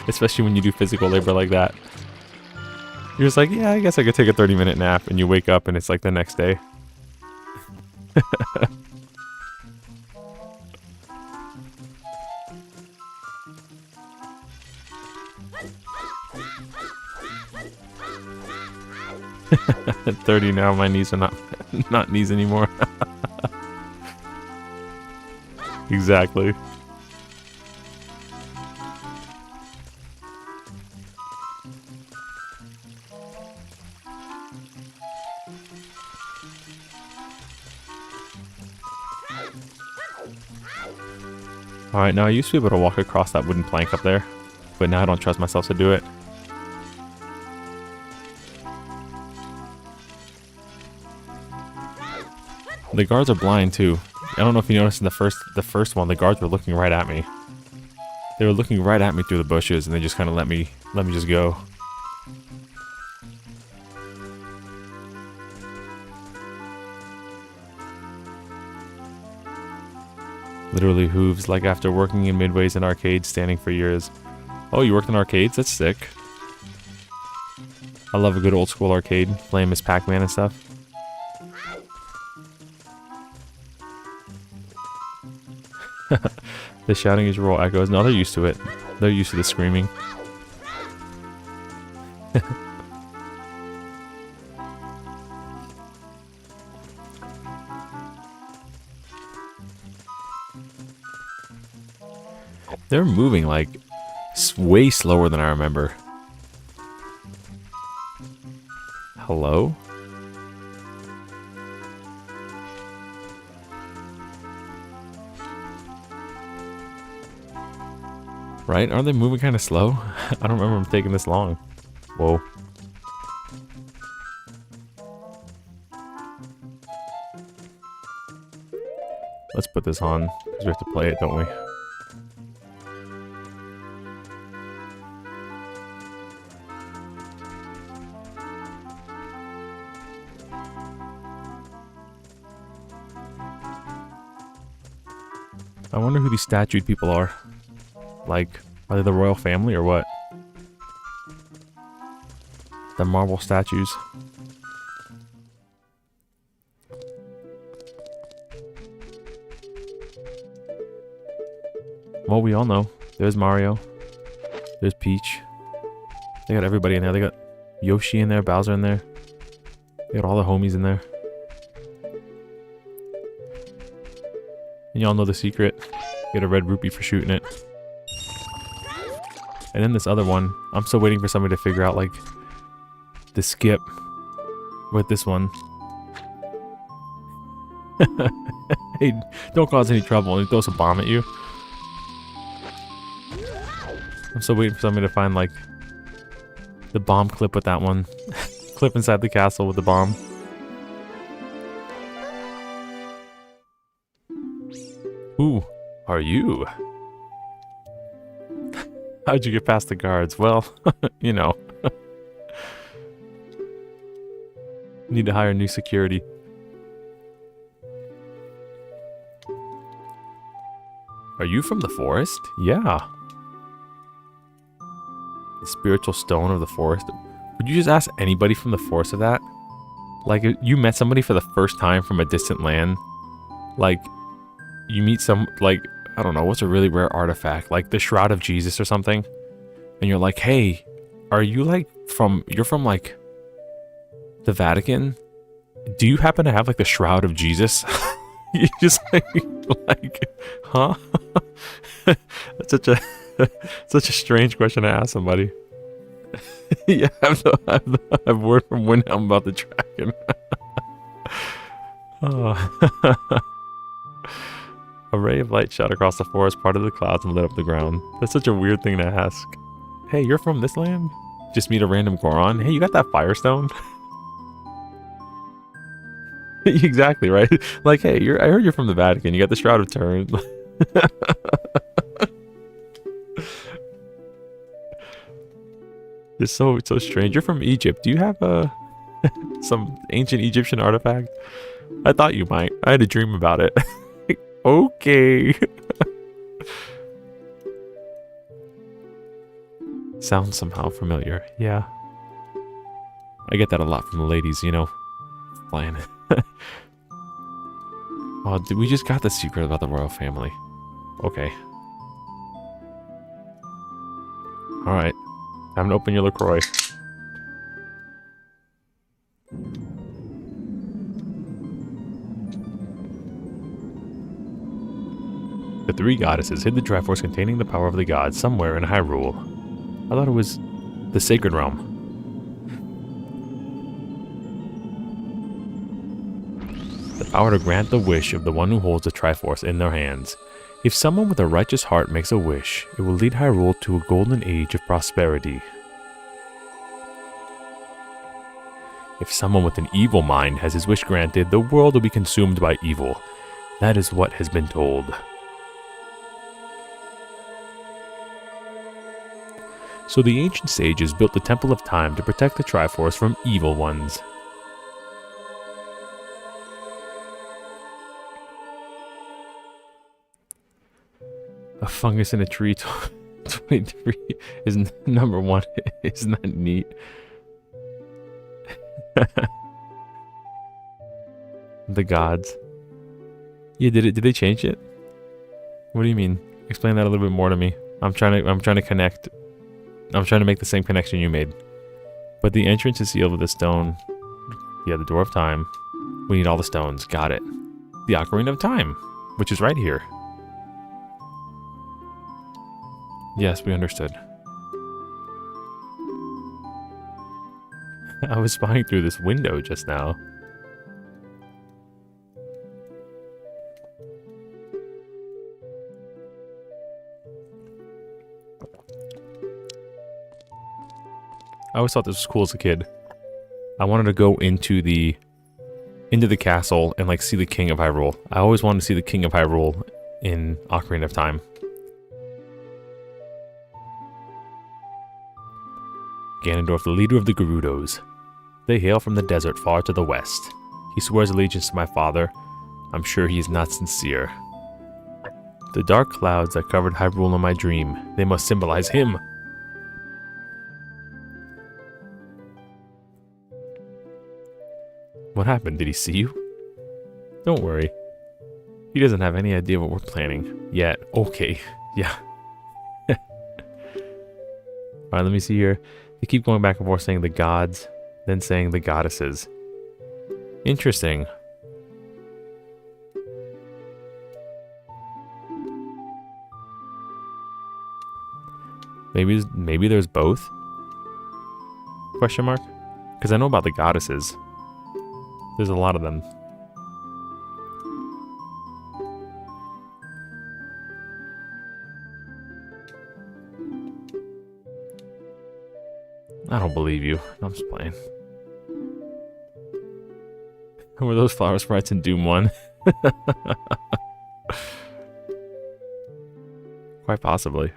Especially when you do physical labor like that. You're just like, yeah, I guess I could take a 30-minute nap, and you wake up and it's like the next day. 30 now, my knees are not knees anymore. Exactly. Alright, now I used to be able to walk across that wooden plank up there, but now I don't trust myself to do it. The guards are blind too. I don't know if you noticed in the first one, the guards were looking right at me. They were looking right at me through the bushes, and they just kind of let me just go. Literally hooves, like after working in Midways and arcades, standing for years. Oh, you worked in arcades? That's sick. I love a good old school arcade, playing Miss Pac-Man and stuff. The shouting is rural echoes. No, they're used to it. They're used to the screaming. They're moving like way slower than I remember. Hello? Right? Aren't they moving kind of slow? I don't remember them taking this long. Whoa. Let's put this on, because we have to play it, don't we? I wonder who these statued people are. Like, are they the royal family or what? The marble statues. Well, we all know. There's Mario. There's Peach. They got everybody in there. They got Yoshi in there, Bowser in there. They got all the homies in there. And y'all know the secret. Get a red rupee for shooting it. And then this other one, I'm still waiting for somebody to figure out, like, the skip with this one. Hey, don't cause any trouble and he throws a bomb at you. I'm still waiting for somebody to find, like, the bomb clip with that one. Clip inside the castle with the bomb. Who are you? How'd you get past the guards? Well, you know. Need to hire new security. Are you from the forest? Yeah. The spiritual stone of the forest. Would you just ask anybody from the forest of that? Like, you met somebody for the first time from a distant land. Like, you meet some, like, I don't know, what's a really rare artifact? Like the Shroud of Jesus or something. And you're like, hey, are you like you're from like the Vatican? Do you happen to have like the Shroud of Jesus? You just like, huh? That's such a strange question to ask somebody. Yeah, I have word from Windhelm about the dragon. Oh. A ray of light shot across the forest, parted the clouds, and lit up the ground. That's such a weird thing to ask. Hey, you're from this land? Just meet a random Goron? Hey, you got that Firestone? Exactly, right? Like, hey, I heard you're from the Vatican. You got the Shroud of Turin. It's so strange. You're from Egypt. Do you have some ancient Egyptian artifact? I thought you might. I had a dream about it. Okay. Sounds somehow familiar. Yeah. I get that a lot from the ladies, you know. Flying. Oh, we just got the secret about the royal family. Okay. Alright. Time to open your LaCroix. The three goddesses hid the Triforce containing the power of the gods somewhere in Hyrule. I thought it was the Sacred Realm. The power to grant the wish of the one who holds the Triforce in their hands. If someone with a righteous heart makes a wish, it will lead Hyrule to a golden age of prosperity. If someone with an evil mind has his wish granted, the world will be consumed by evil. That is what has been told. So the ancient sages built the Temple of Time to protect the Triforce from evil ones. A fungus in a tree, 23 is number 1. Isn't that neat? The gods. Yeah, did they change it? What do you mean? Explain that a little bit more to me. I'm trying to connect. I'm trying to make the same connection you made. But the entrance is sealed with a stone. Yeah, the Door of Time. We need all the stones. Got it. The Ocarina of Time, which is right here. Yes, we understood. I was spying through this window just now. I always thought this was cool as a kid. I wanted to go into the castle and like see the King of Hyrule. I always wanted to see the King of Hyrule in Ocarina of Time. Ganondorf, the leader of the Gerudos. They hail from the desert far to the west. He swears allegiance to my father. I'm sure he is not sincere. The dark clouds that covered Hyrule in my dream, they must symbolize him. What happened? Did he see you? Don't worry. He doesn't have any idea what we're planning yet. Okay. Yeah. Alright, let me see here. They keep going back and forth saying the gods, then saying the goddesses. Interesting. Maybe there's both? Question mark? Because I know about the goddesses. There's a lot of them. I don't believe you. I'm just playing. Were those flower sprites in Doom 1? Quite possibly.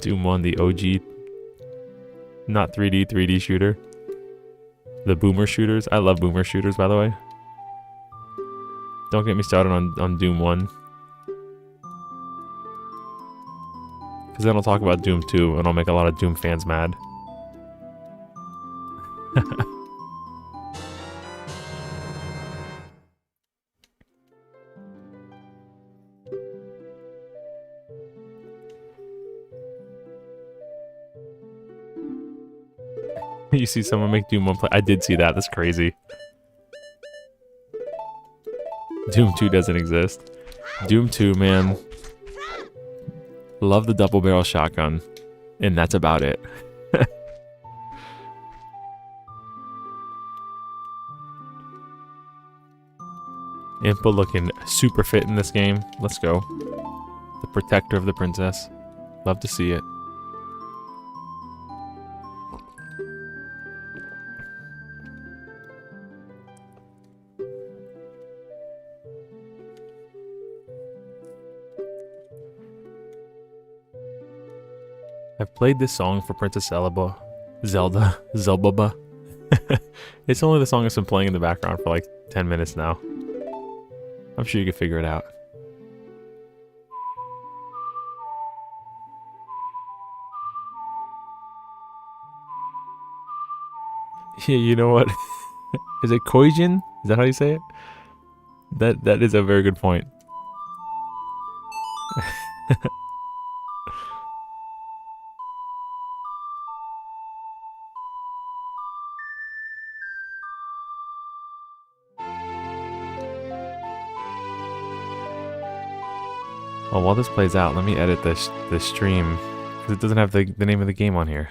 Doom 1, the OG, not 3D shooter. The boomer shooters. I love boomer shooters, by the way. Don't get me started on Doom 1. Because then I'll talk about Doom 2 and I'll make a lot of Doom fans mad. You see someone make Doom 1 play. I did see that. That's crazy. Doom 2 doesn't exist. Doom 2, man. Love the double barrel shotgun. And that's about it. Impa looking super fit in this game. Let's go. The protector of the princess. Love to see it. I've played this song for Princess Zelda. Zelda. It's only the song that's been playing in the background for like 10 minutes now. I'm sure you can figure it out. Yeah, you know what? Is it Koijin? Is that how you say it? That is a very good point. Well, while this plays out, let me edit this stream because it doesn't have the name of the game on here.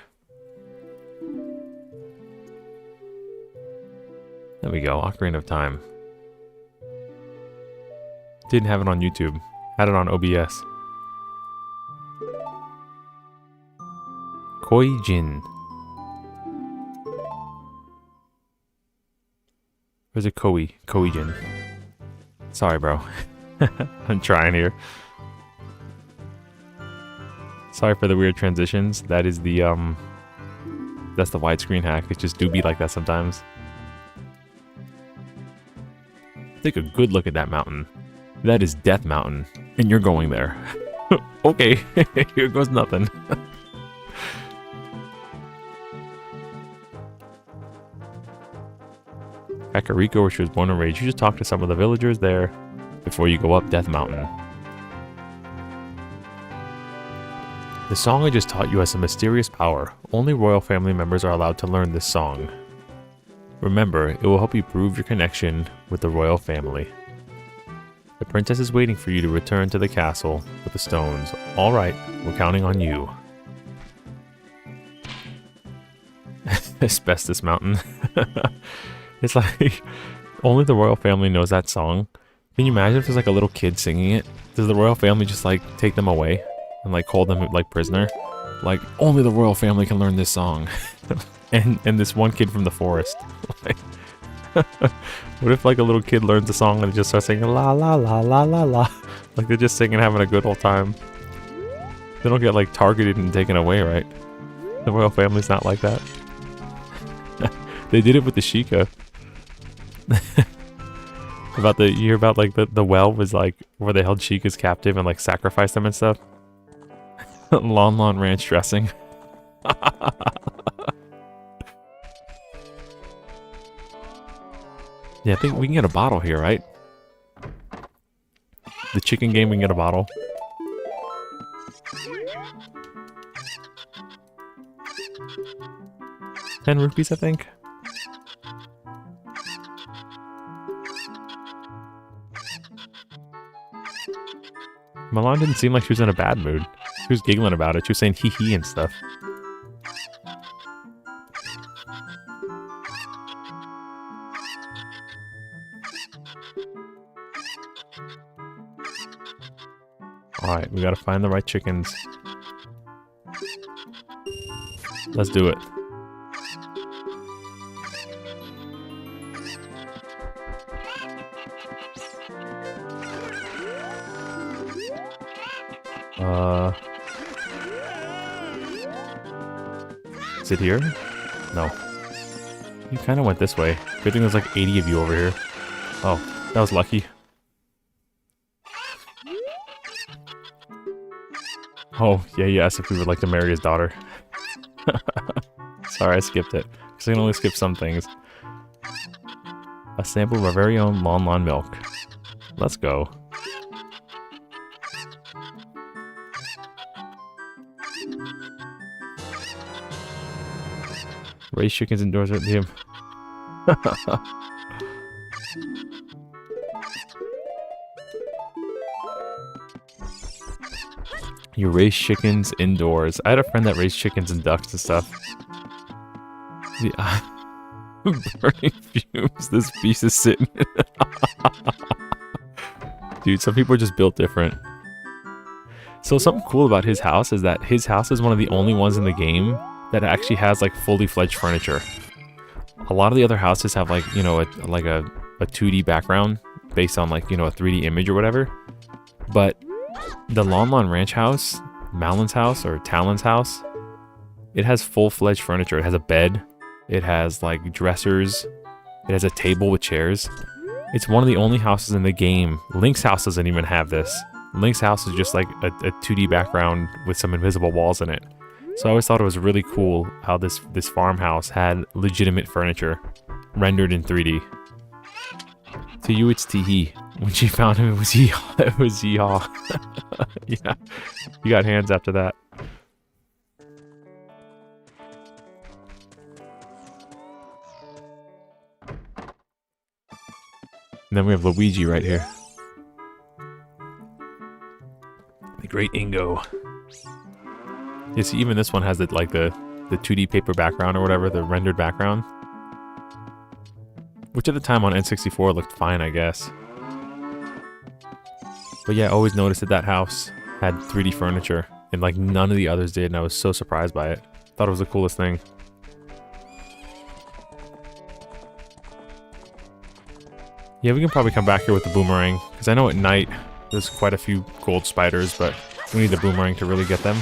There we go, Ocarina of Time. Didn't have it on YouTube. Had it on OBS. Koijin. Or is it Koijin. Sorry, bro. I'm trying here. Sorry for the weird transitions. That is the that's the widescreen hack. It just do be like that sometimes. Take a good look at that mountain. That is Death Mountain, and you're going there. Okay, here goes nothing. Kakariko, where she was born and raised. You just talk to some of the villagers there before you go up Death Mountain. The song I just taught you has a mysterious power. Only royal family members are allowed to learn this song. Remember, it will help you prove your connection with the royal family. The princess is waiting for you to return to the castle with the stones. Alright, we're counting on you. Asbestos Mountain. It's like, only the royal family knows that song. Can you imagine if there's like a little kid singing it? Does the royal family just like take them away and like hold them like prisoner? Like, only the royal family can learn this song. and this one kid from the forest. Like, what if like a little kid learns a song and they just start singing la la la la la la? Like they're just singing, having a good old time. They don't get like targeted and taken away, right? The royal family's not like that. They did it with the Sheikah. You hear about like the well was like where they held Sheikahs captive and like sacrificed them and stuff. Lon Ranch dressing. Yeah, I think we can get a bottle here, right? The chicken game, we can get a bottle. $10, I think. Milan didn't seem like she was in a bad mood. She was giggling about it. She was saying hee hee and stuff. Alright, we gotta find the right chickens. Let's do it. Is it here? No. You kind of went this way. Good thing there's like 80 of you over here. Oh, that was lucky. Oh, yeah, he asked if we would like to marry his daughter. Sorry, I skipped it. Because I can only skip some things. A sample of our very own Lon Lon milk. Let's go. Raise chickens indoors with him. You raise chickens indoors. I had a friend that raised chickens and ducks and stuff. The burning fumes. This beast is sitting. Dude, some people are just built different. So something cool about his house is that his house is one of the only ones in the game that actually has like fully fledged furniture. A lot of the other houses have like, you know, a 2D background based on like, you know, a 3D image or whatever. But the Lon Lon Ranch house, Malin's house or Talon's house, it has full-fledged furniture. It has a bed, it has like dressers, it has a table with chairs. It's one of the only houses in the game. Link's house doesn't even have this. Link's house is just like a 2D background with some invisible walls in it. So I always thought it was really cool how this farmhouse had legitimate furniture rendered in 3D. To you, it's Teehee. When she found him, it was Yeehaw. It was Yeehaw. Yeah, you got hands after that. And then we have Luigi right here. The Great Ingo. You see, even this one has the 2D paper background or whatever, the rendered background. Which at the time on N64 looked fine, I guess. But yeah, I always noticed that that house had 3D furniture, and like none of the others did, and I was so surprised by it. Thought it was the coolest thing. Yeah, we can probably come back here with the boomerang, because I know at night there's quite a few gold spiders, but we need the boomerang to really get them.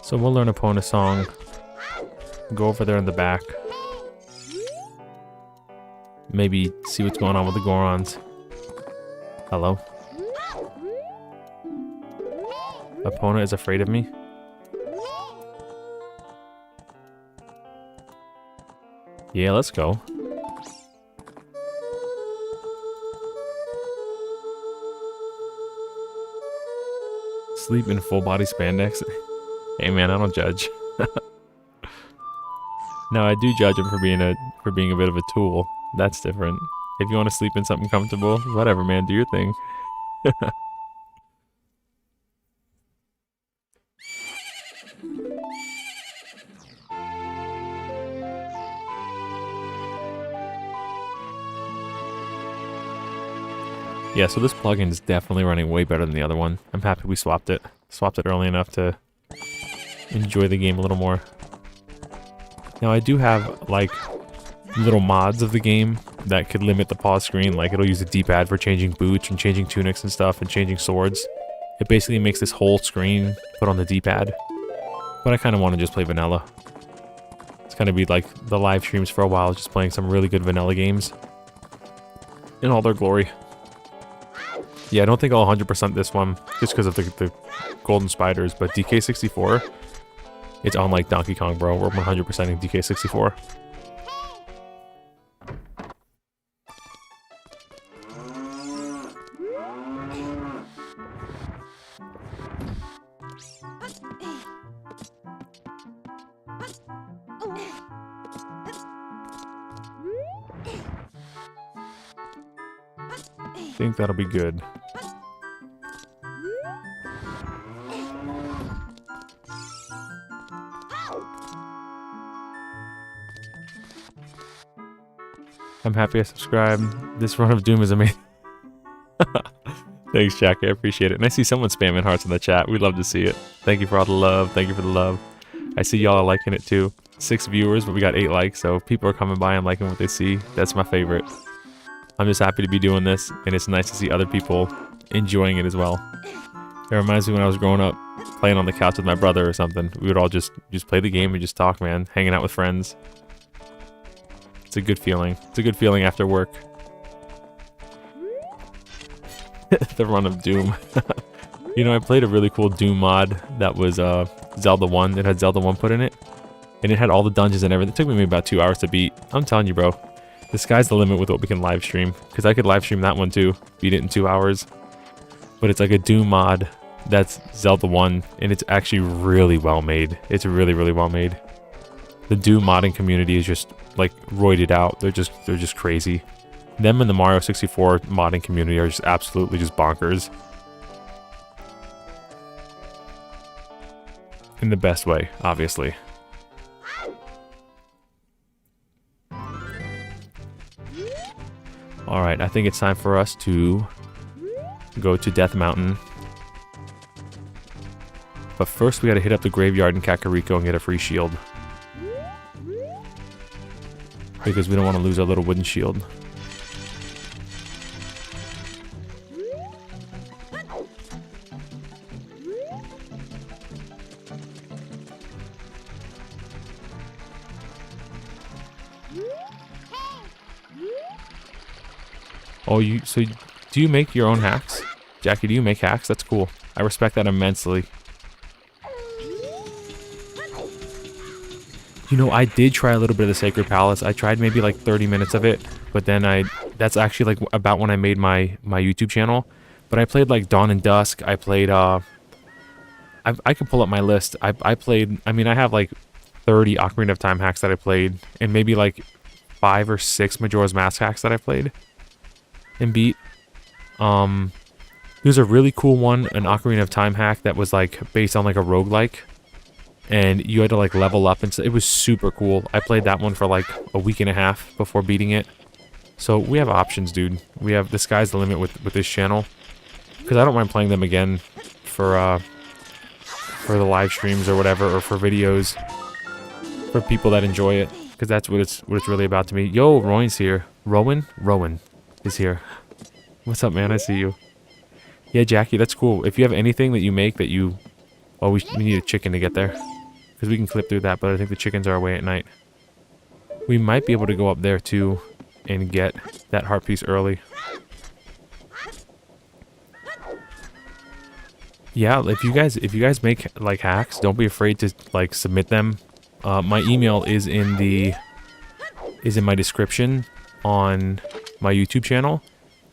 So we'll learn Epona song, go over there in the back, maybe see what's going on with the Gorons. Hello? Epona is afraid of me? Yeah, let's go. Sleep in full body spandex? Hey man, I don't judge. No, I do judge him for being a bit of a tool. That's different. If you want to sleep in something comfortable, whatever man, do your thing. Yeah, so this plugin is definitely running way better than the other one. I'm happy we swapped it. Swapped it early enough to enjoy the game a little more. Now I do have like little mods of the game that could limit the pause screen. Like it'll use the D-pad for changing boots and changing tunics and stuff and changing swords. It basically makes this whole screen put on the D-pad. But I kind of want to just play vanilla. It's going to be like the live streams for a while, just playing some really good vanilla games in all their glory. Yeah, I don't think I'll 100% this one just because of the golden spiders, but DK64, it's on like Donkey Kong, bro. We're 100%ing DK64. I think that'll be good. I'm happy I subscribed. This run of Doom is amazing. Thanks, Jack. I appreciate it. And I see someone spamming hearts in the chat. We'd love to see it. Thank you for all the love. Thank you for the love. I see y'all are liking it too. 6 viewers, but we got 8 likes, so people are coming by and liking what they see. That's my favorite. I'm just happy to be doing this, and it's nice to see other people enjoying it as well. It reminds me when I was growing up, playing on the couch with my brother or something. We would all just play the game and just talk, man. Hanging out with friends. It's a good feeling. It's a good feeling after work. The run of Doom. You know, I played a really cool Doom mod that was Zelda 1. It had Zelda 1 put in it. And it had all the dungeons and everything. It took me maybe about 2 hours to beat. I'm telling you, bro. The sky's the limit with what we can live stream. Because I could live stream that one too. Beat it in 2 hours. But it's like a Doom mod that's Zelda 1. And it's actually really well made. It's really, really well made. The Doom modding community is just like roided out. They're just crazy. Them and the Mario 64 modding community are just absolutely just bonkers. In the best way, obviously. Alright, I think it's time for us to go to Death Mountain. But first we gotta hit up the graveyard in Kakariko and get a free shield. Because we don't want to lose our little wooden shield. Oh, so do you make your own hacks? Jackie, do you make hacks? That's cool. I respect that immensely. You know, I did try a little bit of the Sacred Palace. I tried maybe like 30 minutes of it, but then that's actually like about when I made my YouTube channel. But I played like Dawn and Dusk. I played, I could pull up my list. I played, I mean, I have like 30 Ocarina of Time hacks that I played, and maybe like 5 or 6 Majora's Mask hacks that I played and beat. There's a really cool one, an Ocarina of Time hack that was like based on like a roguelike. And you had to like level up, and so it was super cool. I played that one for like a week and a half before beating it. So we have options, dude. We have, the sky's the limit with this channel. Because I don't mind playing them again for the live streams or whatever, or for videos for people that enjoy it. Because that's what it's really about to me. Yo, Rowan's here. Rowan is here. What's up, man? I see you. Yeah, Jackie, that's cool. If you have anything that you make that you... Oh, we need a chicken to get there. Because we can clip through that, but I think the chickens are away at night. We might be able to go up there too and get that heart piece early. Yeah, if you guys make like hacks, don't be afraid to like submit them. My email is in my description on my YouTube channel.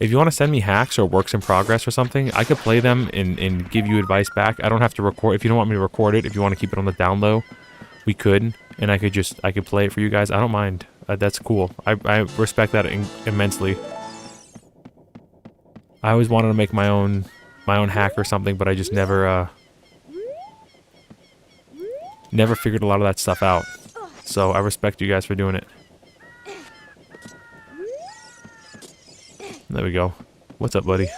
If you want to send me hacks or works in progress or something, I could play them and give you advice back. I don't have to record. If you don't want me to record it, if you want to keep it on the down low, we could. And I could play it for you guys. I don't mind. That's cool. I respect that immensely. I always wanted to make my own hack or something, but I just never figured a lot of that stuff out. So I respect you guys for doing it. There we go. What's up, buddy?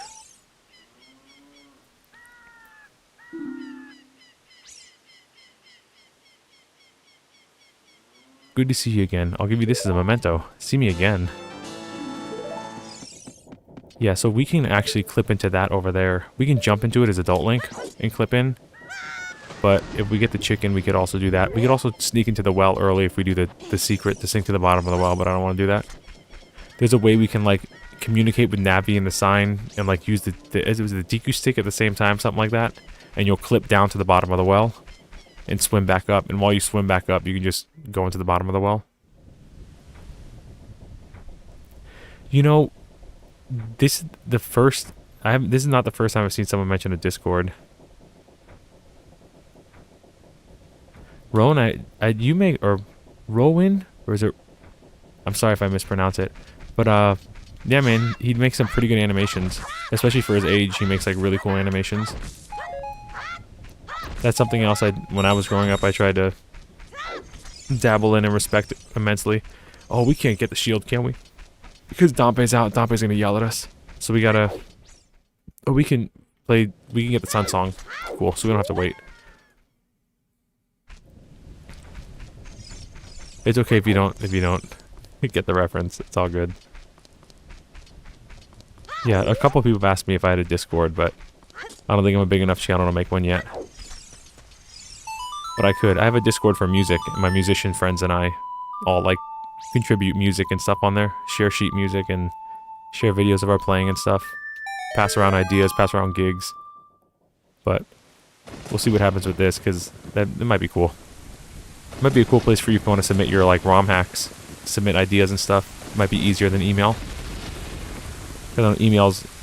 Good to see you again. I'll give you this as a memento. See me again. Yeah, so we can actually clip into that over there. We can jump into it as Adult Link and clip in. But if we get the chicken, we could also do that. We could also sneak into the well early if we do the secret to sink to the bottom of the well, but I don't want to do that. There's a way we can, like, communicate with Navi and the sign and, like, use the Deku stick at the same time, something like that. And you'll clip down to the bottom of the well and swim back up. And while you swim back up, you can just go into the bottom of the well. You know, this is the first... this is not the first time I've seen someone mention a Discord. Rowan, you make... Or Rowan? Or is it... I'm sorry if I mispronounce it. But, yeah, man, he makes some pretty good animations. Especially for his age, he makes, like, really cool animations. That's something else when I was growing up, I tried to dabble in and respect immensely. Oh, we can't get the shield, can we? Because Dompe's out. Dompe's gonna yell at us. So we gotta... Oh, we can get the Sun Song. Cool, so we don't have to wait. It's okay if you don't get the reference. It's all good. Yeah, a couple people have asked me if I had a Discord, but I don't think I'm a big enough channel to make one yet. But I could. I have a Discord for music, and my musician friends and I all like contribute music and stuff on there. Share sheet music and share videos of our playing and stuff. Pass around ideas, pass around gigs. But we'll see what happens with this, because it might be cool. It might be a cool place for you if you want to submit your like ROM hacks, submit ideas and stuff. It might be easier than email. Because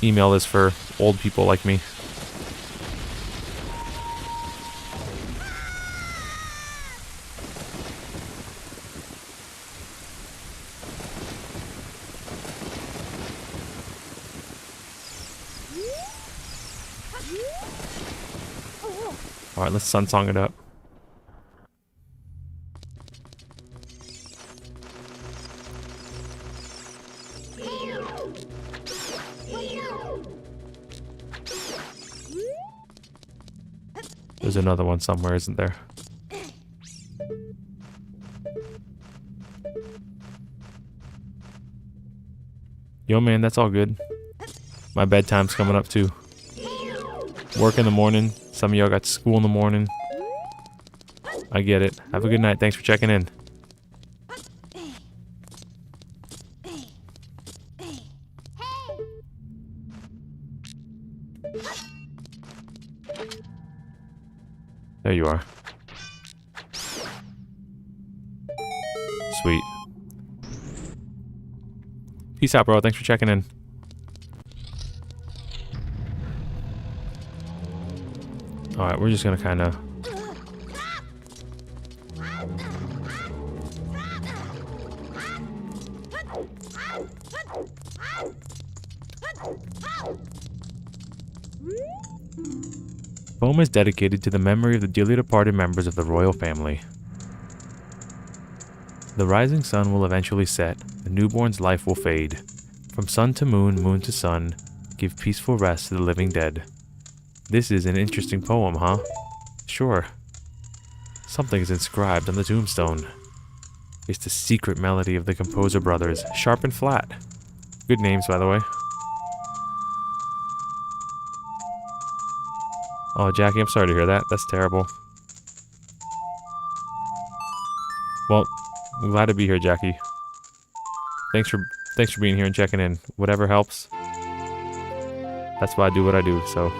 email is for old people like me. Alright, let's sunsong it up. There's another one somewhere, isn't there? Yo, man, that's all good. My bedtime's coming up, too. Work in the morning. Some of y'all got school in the morning. I get it. Have a good night. Thanks for checking in. There you are. Sweet. Peace out, bro. Thanks for checking in. Alright, we're just gonna kind of... Foam is dedicated to the memory of the dearly departed members of the royal family. The rising sun will eventually set, the newborn's life will fade. From sun to moon, moon to sun, give peaceful rest to the living dead. This is an interesting poem, huh? Sure. Something is inscribed on the tombstone. It's the secret melody of the composer brothers, Sharp and Flat. Good names, by the way. Oh, Jackie, I'm sorry to hear that. That's terrible. Well, I'm glad to be here, Jackie. Thanks for being here and checking in. Whatever helps. That's why I do what I do, so...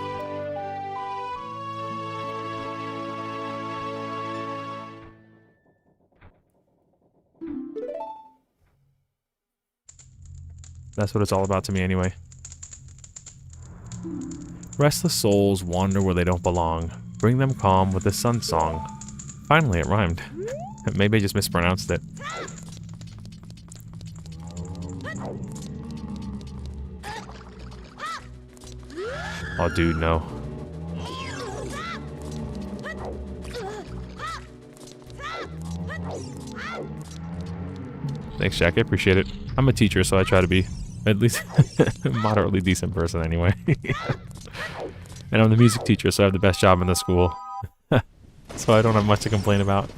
That's what it's all about to me anyway. Restless souls wander where they don't belong. Bring them calm with a sun song. Finally, it rhymed. Maybe I just mispronounced it. Oh, dude, no. Thanks, Jack. I appreciate it. I'm a teacher, so I try to be at least a moderately decent person anyway. And I'm the music teacher, so I have the best job in the school. So I don't have much to complain about.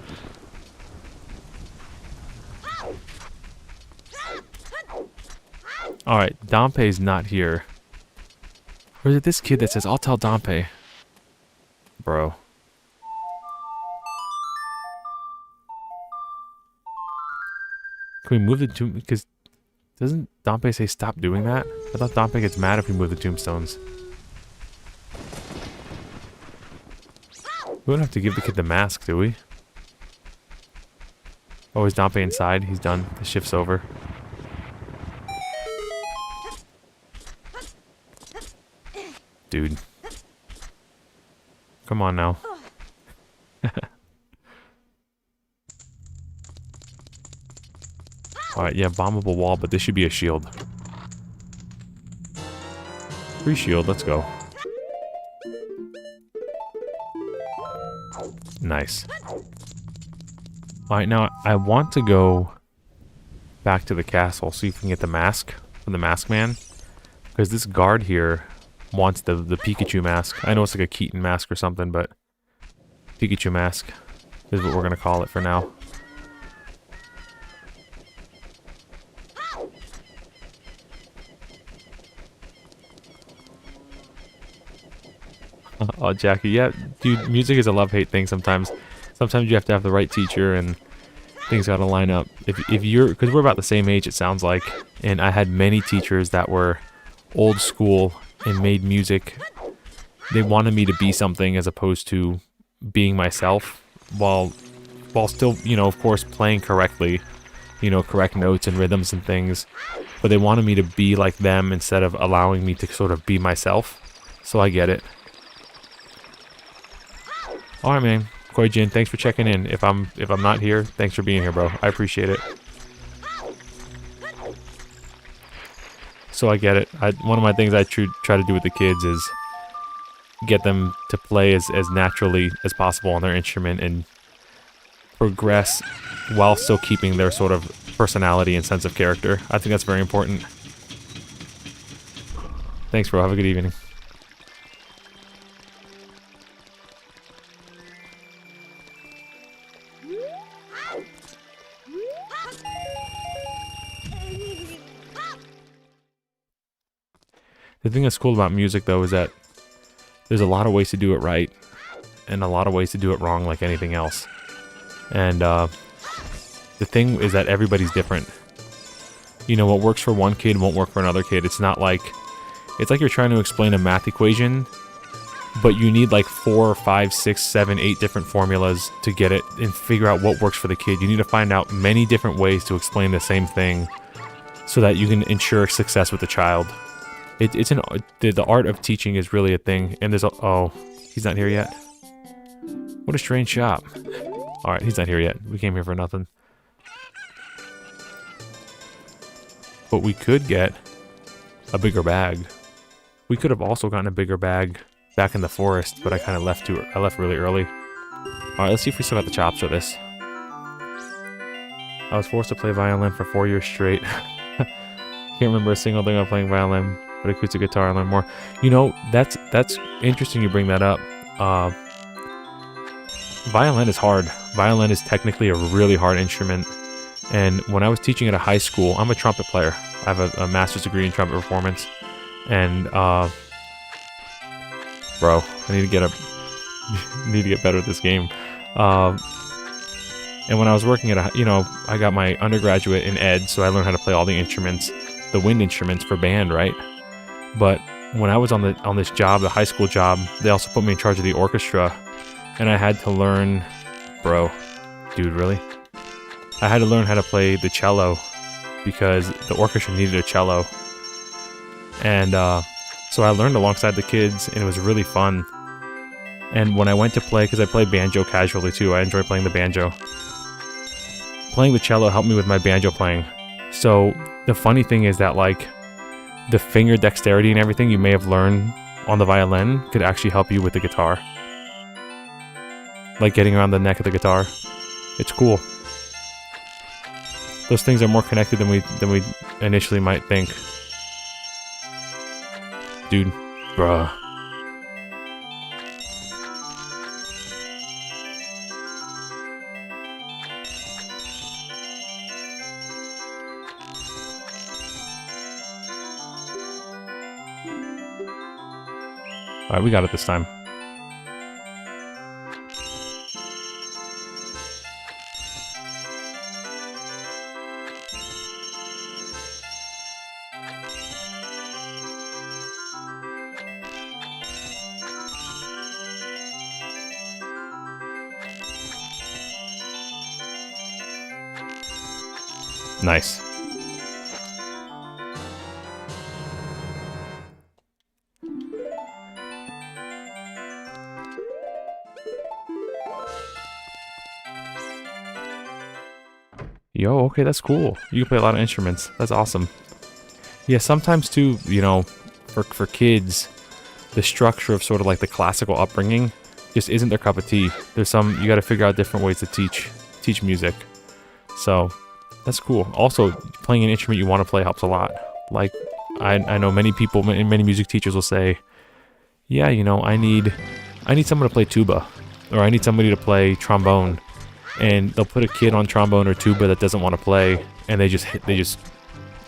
Alright, Dompe's not here. Or is it this kid that says, I'll tell Dompe? Bro. Can we move the tomb? Because doesn't Dompe say stop doing that? I thought Dompe gets mad if we move the tombstones. We don't have to give the kid the mask, do we? Oh, is Dompe inside? He's done. The shift's over. Dude. Come on now. Alright, yeah, bombable wall, but this should be a shield. Free shield, let's go. Nice. Alright, now I want to go back to the castle, see if we can get the mask from the mask man. Because this guard here wants the Pikachu mask. I know it's like a Keaton mask or something, but Pikachu mask is what we're going to call it for now. Oh, Jackie, yeah, dude, music is a love-hate thing sometimes. Sometimes you have to have the right teacher and things gotta line up. If you're, because we're about the same age, it sounds like, and I had many teachers that were old school and made music. They wanted me to be something as opposed to being myself, while still, you know, of course, playing correctly, you know, correct notes and rhythms and things. But they wanted me to be like them instead of allowing me to sort of be myself. So I get it. Alright, man. Koi Jin, thanks for checking in. If I'm not here, thanks for being here, bro. I appreciate it. So I get it. One of my things I try to do with the kids is get them to play as naturally as possible on their instrument and progress while still keeping their sort of personality and sense of character. I think that's very important. Thanks, bro. Have a good evening. The thing that's cool about music, though, is that there's a lot of ways to do it right and a lot of ways to do it wrong, like anything else. And the thing is that everybody's different. You know, what works for one kid won't work for another kid. It's not like... It's like you're trying to explain a math equation, but you need like 4, 5, 6, 7, 8 different formulas to get it and figure out what works for the kid. You need to find out many different ways to explain the same thing so that you can ensure success with the child. The art of teaching is really a thing, and there's a... Oh, he's not here yet? What a strange shop. Alright, he's not here yet. We came here for nothing. But we could get a bigger bag. We could have also gotten a bigger bag back in the forest, but I left really early. Alright, let's see if we still got the chops for this. I was forced to play violin for 4 years straight. Can't remember a single thing about playing violin, but acoustic guitar I learned more. You know, that's interesting you bring that up. Violin is hard. Violin is technically a really hard instrument. And when I was teaching at a high school, I'm a trumpet player. I have a master's degree in trumpet performance. And, bro, I need to get better at this game. And when I was working at I got my undergraduate in ed, so I learned how to play all the instruments, the wind instruments for band, right? But when I was on this job, the high school job, they also put me in charge of the orchestra, and I had to learn, bro, dude, really? I had to learn how to play the cello because the orchestra needed a cello. And so I learned alongside the kids, and it was really fun. And when I went to play, because I play banjo casually too, I enjoy playing the banjo. Playing the cello helped me with my banjo playing. So the funny thing is that, like, the finger dexterity and everything you may have learned on the violin could actually help you with the guitar. Like getting around the neck of the guitar. It's cool. Those things are more connected than we initially might think. Dude, bruh. Alright, we got it this time. Nice. Yo, okay, that's cool. You can play a lot of instruments. That's awesome. Yeah, sometimes too, you know, for kids, the structure of sort of like the classical upbringing just isn't their cup of tea. There's you gotta figure out different ways to teach music. So, that's cool. Also, playing an instrument you want to play helps a lot. Like, I know many people, many music teachers will say, yeah, you know, I need someone to play tuba, or I need somebody to play trombone. And they'll put a kid on trombone or tuba that doesn't want to play, and they just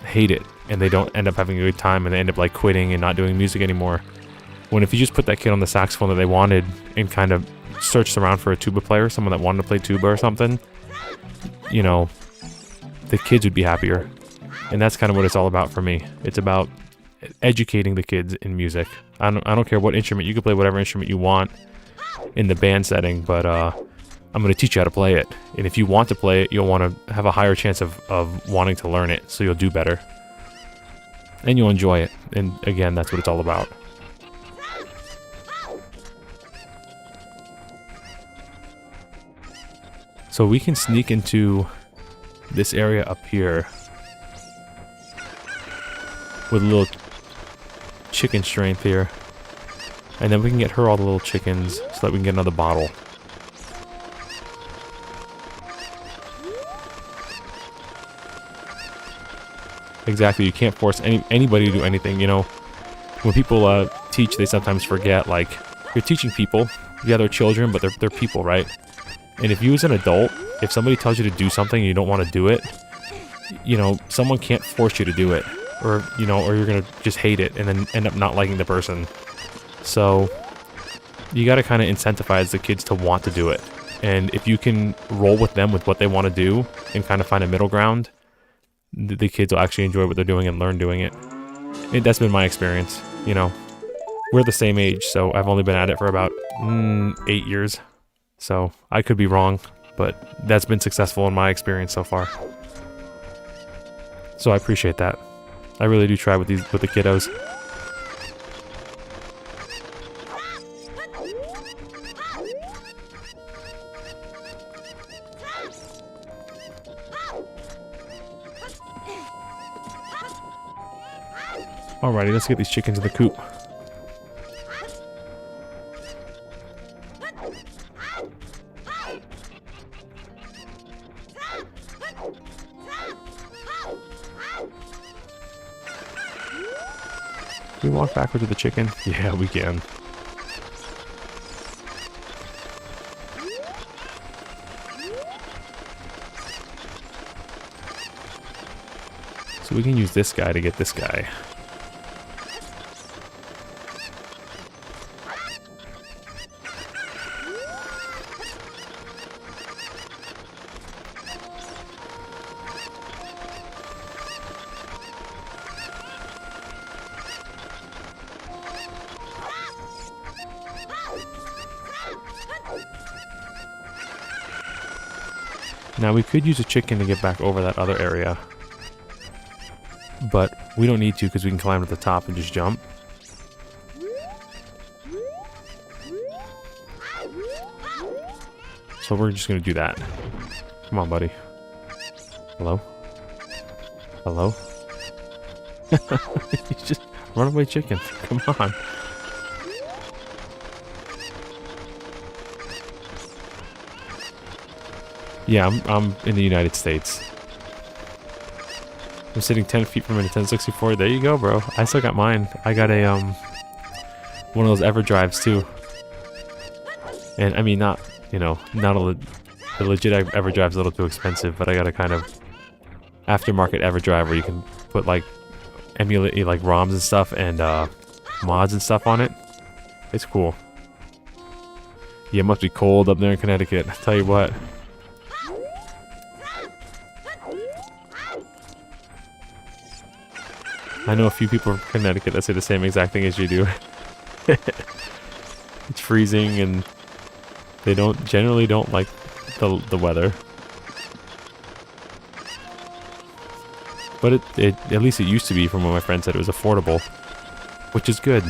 hate it, and they don't end up having a good time, and they end up like quitting and not doing music anymore. When if you just put that kid on the saxophone that they wanted and kind of searched around for a tuba player, someone that wanted to play tuba or something, you know, the kids would be happier. And that's kind of what it's all about for me. It's about educating the kids in music. I don't care what instrument. You can play whatever instrument you want in the band setting, but I'm going to teach you how to play it. And if you want to play it, you'll want to have a higher chance of wanting to learn it, so you'll do better. And you'll enjoy it. And again, that's what it's all about. So we can sneak into this area up here with a little chicken strength here. And then we can get her all the little chickens so that we can get another bottle. Exactly, you can't force anybody to do anything, you know. When people teach, they sometimes forget, like, you're teaching people. Yeah, they're children, but they're people, right? And if you as an adult, if somebody tells you to do something and you don't want to do it, you know, someone can't force you to do it. Or, you know, or you're going to just hate it and then end up not liking the person. So, you got to kind of incentivize the kids to want to do it. And if you can roll with them with what they want to do and kind of find a middle ground, the kids will actually enjoy what they're doing and learn doing it. And that's been my experience, you know. We're the same age, so I've only been at it for about 8 years. So, I could be wrong, but that's been successful in my experience so far. So I appreciate that. I really do try with the kiddos. Alrighty, let's get these chickens in the coop. Can we walk backwards with the chicken? Yeah, we can. So we can use this guy to get this guy. Now we could use a chicken to get back over that other area, but we don't need to because we can climb to the top and just jump. So we're just going to do that. Come on, buddy. Hello? Hello? He's just runaway chicken. Come on. Yeah, I'm in the United States. I'm sitting 10 feet from a Nintendo 64. There you go, bro. I still got mine. I got a one of those EverDrives too. And I mean, not, you know, not the legit EverDrive's a little too expensive, but I got a kind of aftermarket EverDrive where you can put like emulate like ROMs and stuff and mods and stuff on it. It's cool. Yeah, it must be cold up there in Connecticut. I tell you what. I know a few people from Connecticut that say the same exact thing as you do. It's freezing and they generally don't like the weather. But at least it used to be, from what my friend said, it was affordable. Which is good.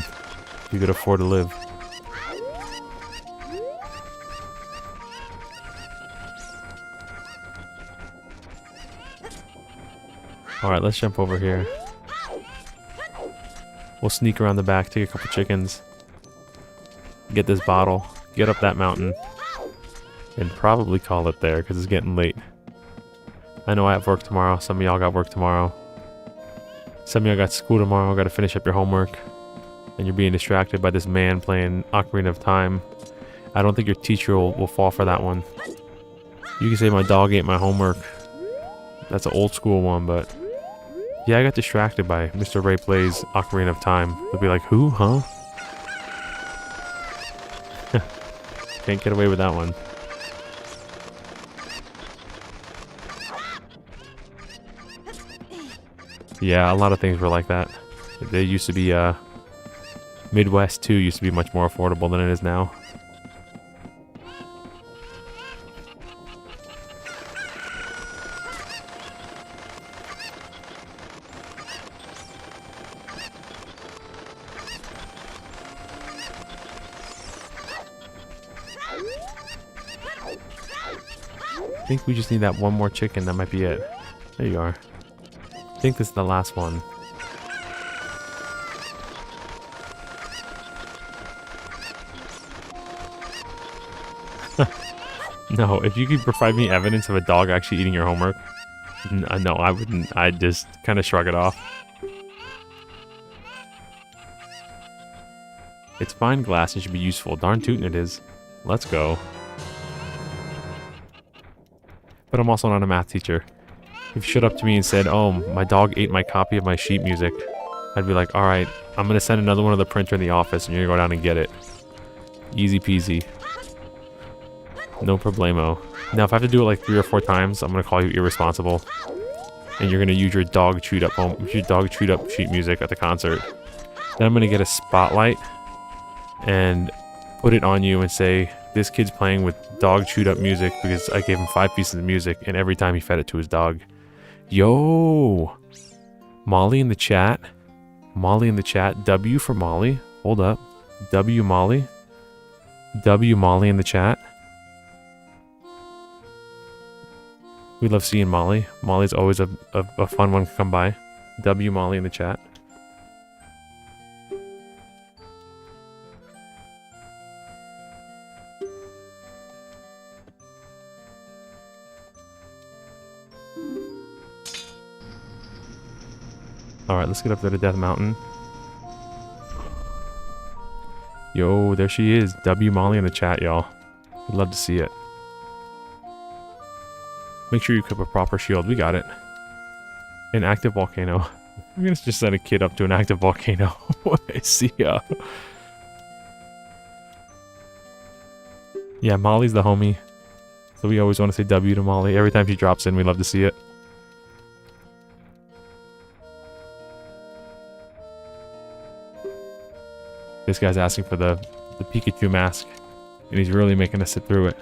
You could afford to live. Alright, let's jump over here. We'll sneak around the back, take a couple chickens, get this bottle, get up that mountain, and probably call it there because it's getting late. I know I have work tomorrow. Some of y'all got work tomorrow. Some of y'all got school tomorrow. Got to finish up your homework. And you're being distracted by this man playing Ocarina of Time. I don't think your teacher will fall for that one. You can say my dog ate my homework. That's an old school one, but... yeah, I got distracted by Mr. Ray Plays Ocarina of Time. They'll be like, who? Huh? Can't get away with that one. Yeah, a lot of things were like that. They used to be, Midwest too used to be much more affordable than it is now. I think we just need that one more chicken. That might be it. There you are. I think this is the last one. No, if you could provide me evidence of a dog actually eating your homework, no, I wouldn't. I'd just kind of shrug it off. It's fine glass. It should be useful. Darn tootin' it is. Let's go. But I'm also not a math teacher. If you showed up to me and said, oh, my dog ate my copy of my sheet music, I'd be like, alright, I'm going to send another one to the printer in the office and you're going to go down and get it. Easy peasy. No problemo. Now, if I have to do it like 3 or 4 times, I'm going to call you irresponsible. And you're going to use your dog chewed up sheet music at the concert. Then I'm going to get a spotlight and put it on you and say, this kid's playing with dog chewed up music because I gave him 5 pieces of music and every time he fed it to his dog. Yo! Molly in the chat. Molly in the chat. W for Molly. Hold up. W Molly. W Molly in the chat. We love seeing Molly. Molly's always a fun one to come by. W Molly in the chat. Alright, let's get up there to Death Mountain. Yo, there she is. W Molly in the chat, y'all. We'd love to see it. Make sure you equip a proper shield. We got it. An active volcano. We're gonna just send a kid up to an active volcano. See ya. Yeah, Molly's the homie. So we always want to say W to Molly. Every time she drops in, we love to see it. This guy's asking for the Pikachu mask. And he's really making us sit through it.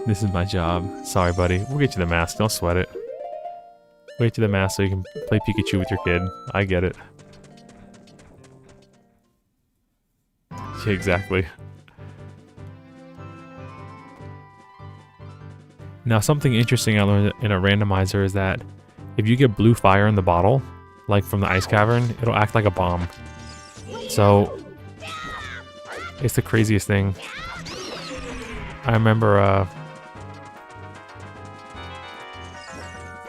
This is my job. Sorry, buddy. We'll get you the mask. Don't sweat it. We'll get you the mask so you can play Pikachu with your kid. I get it. Yeah, exactly. Now, something interesting I learned in a randomizer is that if you get blue fire in the bottle, like from the ice cavern, it'll act like a bomb. So, it's the craziest thing. I remember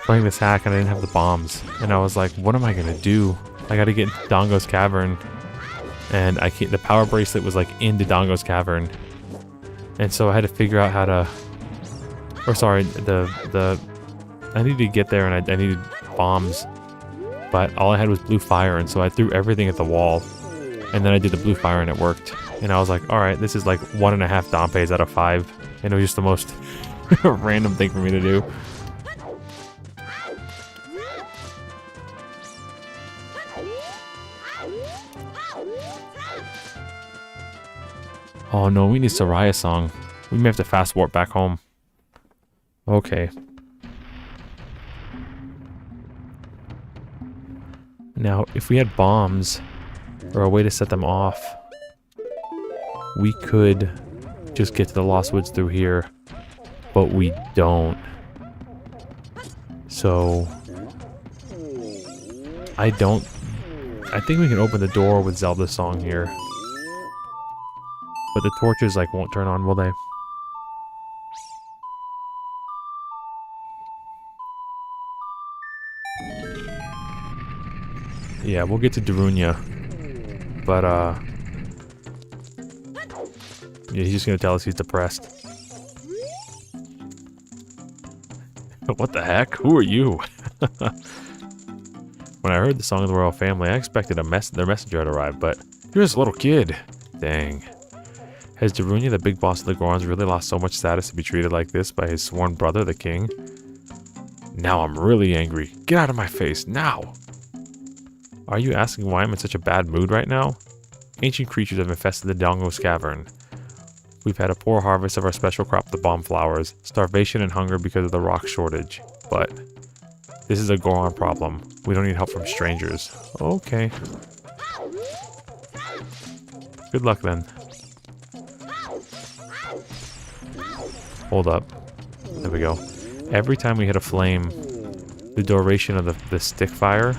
playing this hack and I didn't have the bombs. And I was like, what am I going to do? I got to get into Dongo's cavern. And I can't, the power bracelet was like into Dongo's cavern. And so I had to figure out how to... Or sorry, I needed to get there and I needed bombs. But all I had was blue fire, and so I threw everything at the wall. And then I did the blue fire and it worked. And I was like, alright, this is like 1.5 Dampes out of 5. And it was just the most random thing for me to do. Oh no, we need Soraya's song. We may have to fast warp back home. Okay. Now, if we had bombs, or a way to set them off, we could just get to the Lost Woods through here, but we don't. So, I think we can open the door with Zelda's song here. But the torches, like, won't turn on, will they? Yeah, we'll get to Darunia. But, yeah, he's just gonna tell us he's depressed. What the heck? Who are you? When I heard the song of the royal family, I expected their messenger to arrive, but you're this little kid. Dang. Has Darunia, the big boss of the Gorons, really lost so much status to be treated like this by his sworn brother, the king? Now I'm really angry. Get out of my face, now! Are you asking why I'm in such a bad mood right now? Ancient creatures have infested the Dongos cavern. We've had a poor harvest of our special crop, the bomb flowers, starvation and hunger because of the rock shortage. But this is a Goron problem. We don't need help from strangers. Okay. Good luck then. Hold up. There we go. Every time we hit a flame, the duration of the stick fire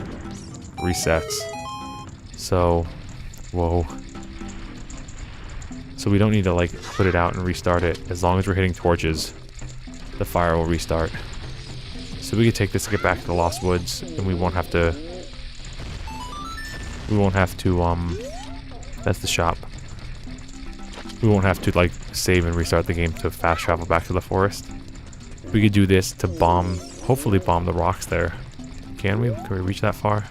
resets. So, whoa. So we don't need to like put it out and restart it. As long as we're hitting torches, the fire will restart. So we could take this to get back to the Lost Woods, and we won't have to, that's the shop. We won't have to like save and restart the game to fast travel back to the forest. We could do this to hopefully bomb the rocks there. Can we? Can we reach that far?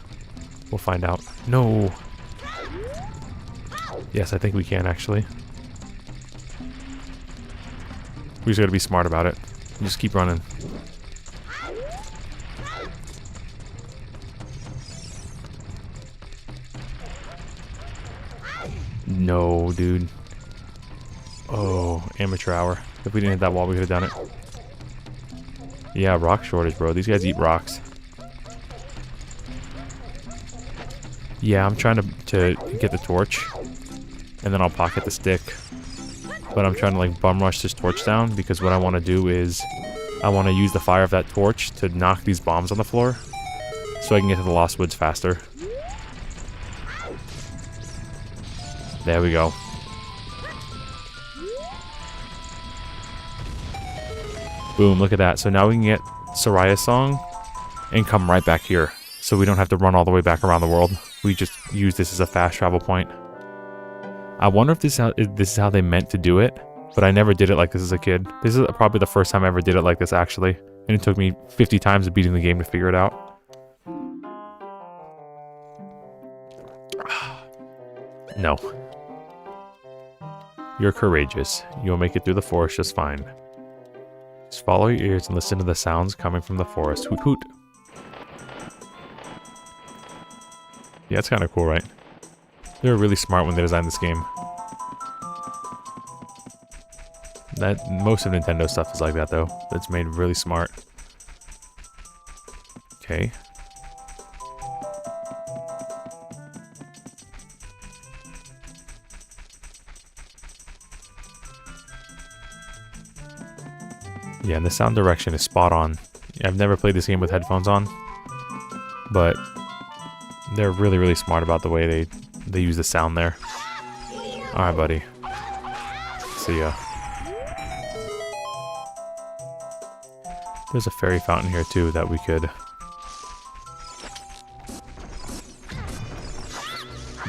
We'll find out. No! Yes, I think we can actually. We just gotta be smart about it. And just keep running. No, dude. Oh, amateur hour. If we didn't hit that wall, we could have done it. Yeah, rock shortage, bro. These guys eat rocks. Yeah, I'm trying to get the torch. And then I'll pocket the stick. But I'm trying to like bum rush this torch down, because what I want to do is I want to use the fire of that torch to knock these bombs on the floor so I can get to the Lost Woods faster. There we go. Boom, look at that. So now we can get Soraya's song and come right back here. So we don't have to run all the way back around the world. We just use this as a fast travel point. I wonder if this is how they meant to do it, but I never did it like this as a kid. This is probably the first time I ever did it like this, actually. And it took me 50 times of beating the game to figure it out. No. You're courageous. You'll make it through the forest just fine. Just follow your ears and listen to the sounds coming from the forest. Hoot hoot. Yeah, it's kind of cool, right? They were really smart when they designed this game. Most of Nintendo stuff is like that, though. It's made really smart. Okay. Yeah, and the sound direction is spot on. I've never played this game with headphones on, but they're really, really smart about the way they use the sound there. Alright, buddy. See ya. There's a fairy fountain here, too, that we could...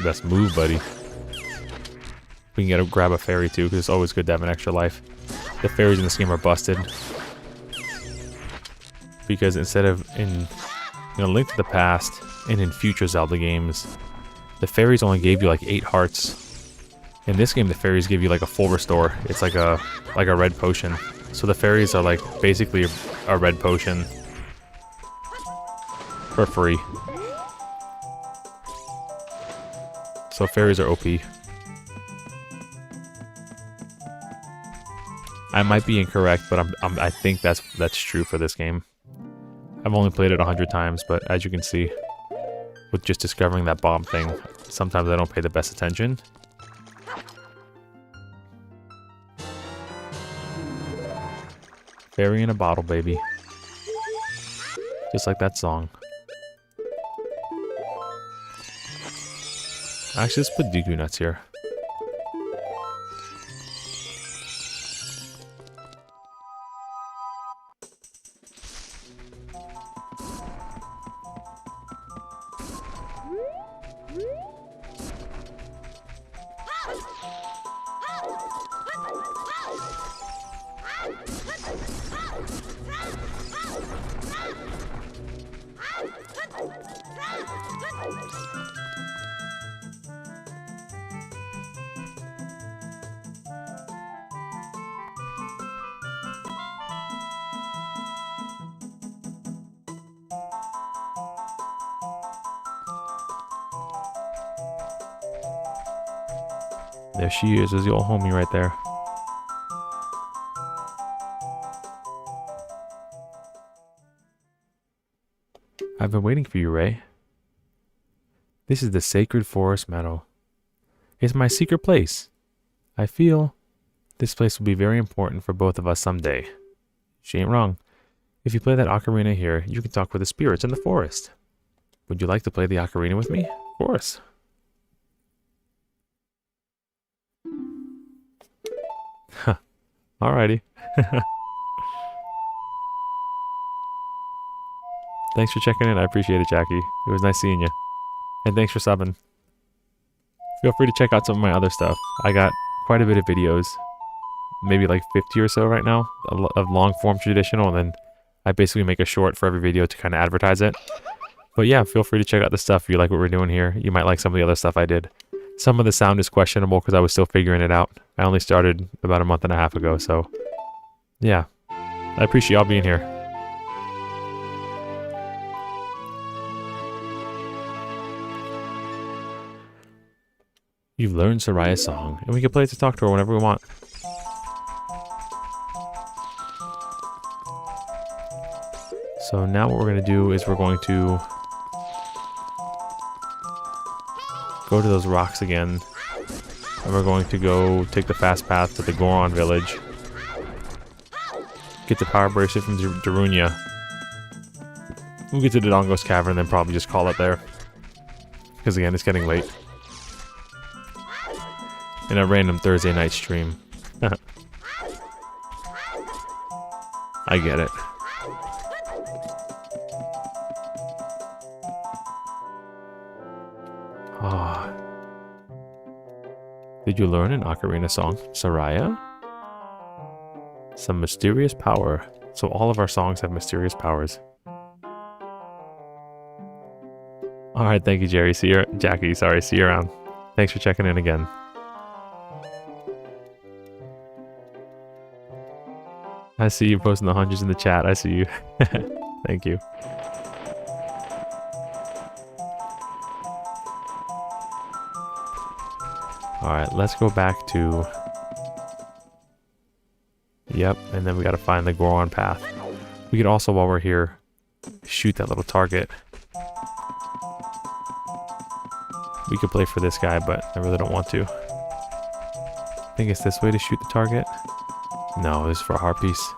Best move, buddy. We can grab a fairy, too, because it's always good to have an extra life. The fairies in this game are busted. Because instead of in Link to the Past and in future Zelda games, the fairies only gave you like 8 hearts. In this game, the fairies give you like a full restore. It's like a red potion. So the fairies are like basically a red potion for free. So fairies are OP. I might be incorrect, but I think that's true for this game. I've only played it 100 times, but as you can see, with just discovering that bomb thing, sometimes I don't pay the best attention. Fairy in a bottle, baby. Just like that song. Actually, let's put Deku Nuts here. There she is. There's the old homie right there. I've been waiting for you, Ray. This is the Sacred Forest Meadow. It's my secret place. I feel this place will be very important for both of us someday. She ain't wrong. If you play that ocarina here, you can talk with the spirits in the forest. Would you like to play the ocarina with me? Of course. Huh. Alrighty. Thanks for checking in. I appreciate it, Jackie. It was nice seeing you. And thanks for subbing. Feel free to check out some of my other stuff. I got quite a bit of videos. Maybe like 50 or so right now. Of long form traditional. And then I basically make a short for every video to kind of advertise it. But yeah, feel free to check out the stuff if you like what we're doing here. You might like some of the other stuff I did. Some of the sound is questionable because I was still figuring it out. I only started about a month and a half ago. So yeah, I appreciate y'all being here. You've learned Soraya's song, and we can play it to talk to her whenever we want. So now what we're going to do is we're going to go to those rocks again, and we're going to go take the fast path to the Goron village. Get the power bracelet from Darunia. We'll get to the Dongos Cavern and then probably just call it there. Because again, it's getting late. In a random Thursday night stream. I get it. Ah. Did you learn an ocarina song, Soraya? Some mysterious power. So all of our songs have mysterious powers. Alright, thank you, Jerry. See you, Jackie, sorry, see you around. Thanks for checking in again. I see you posting the hundreds in the chat. I see you. Thank you. Alright, let's go back to... Yep, and then we gotta find the Goron path. We could also, while we're here, shoot that little target. We could play for this guy, but I really don't want to. I think it's this way to shoot the target. No, this is for a heart piece.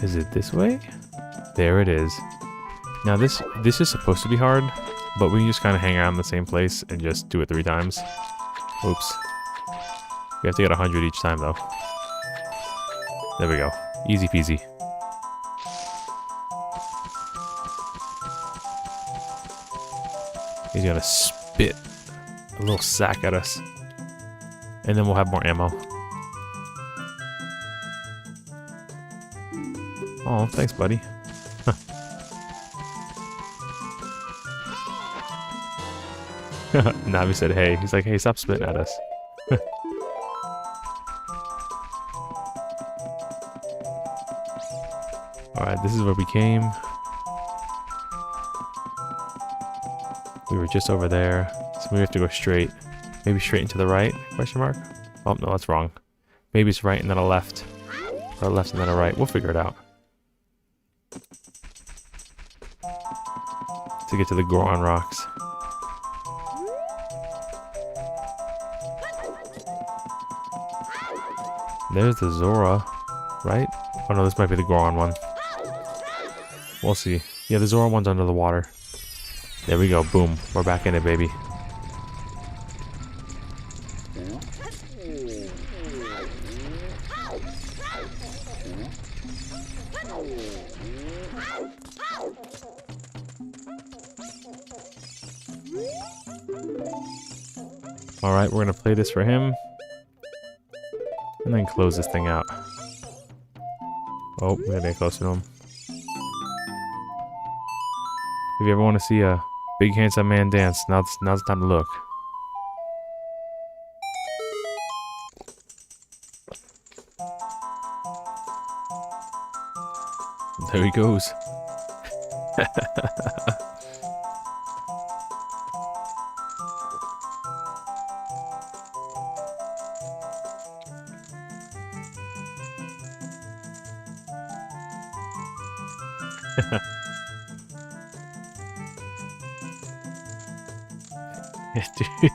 Is it this way? There it is. Now this is supposed to be hard, but we can just kind of hang around in the same place and just do it 3 times. Oops. We have to get 100 each time though. There we go. Easy peasy. He's gonna spit a little sack at us. And then we'll have more ammo. Oh, thanks, buddy. Huh. Navi said, hey. He's like, hey, stop spitting at us. Alright, this is where we came. We were just over there, so we have to go straight. Maybe straight into the right, question mark? Oh, no, that's wrong. Maybe it's right and then a left. Or a left and then a right. We'll figure it out. To get to the Goron rocks. There's the Zora, right? Oh no, this might be the Goron one. We'll see. Yeah, the Zora one's under the water. There we go, boom. We're back in it, baby. Alright, we're gonna play this for him. And then close this thing out. Oh, we're gonna get close to him. If you ever want to see a big handsome man dance, now's the time to look. There he goes.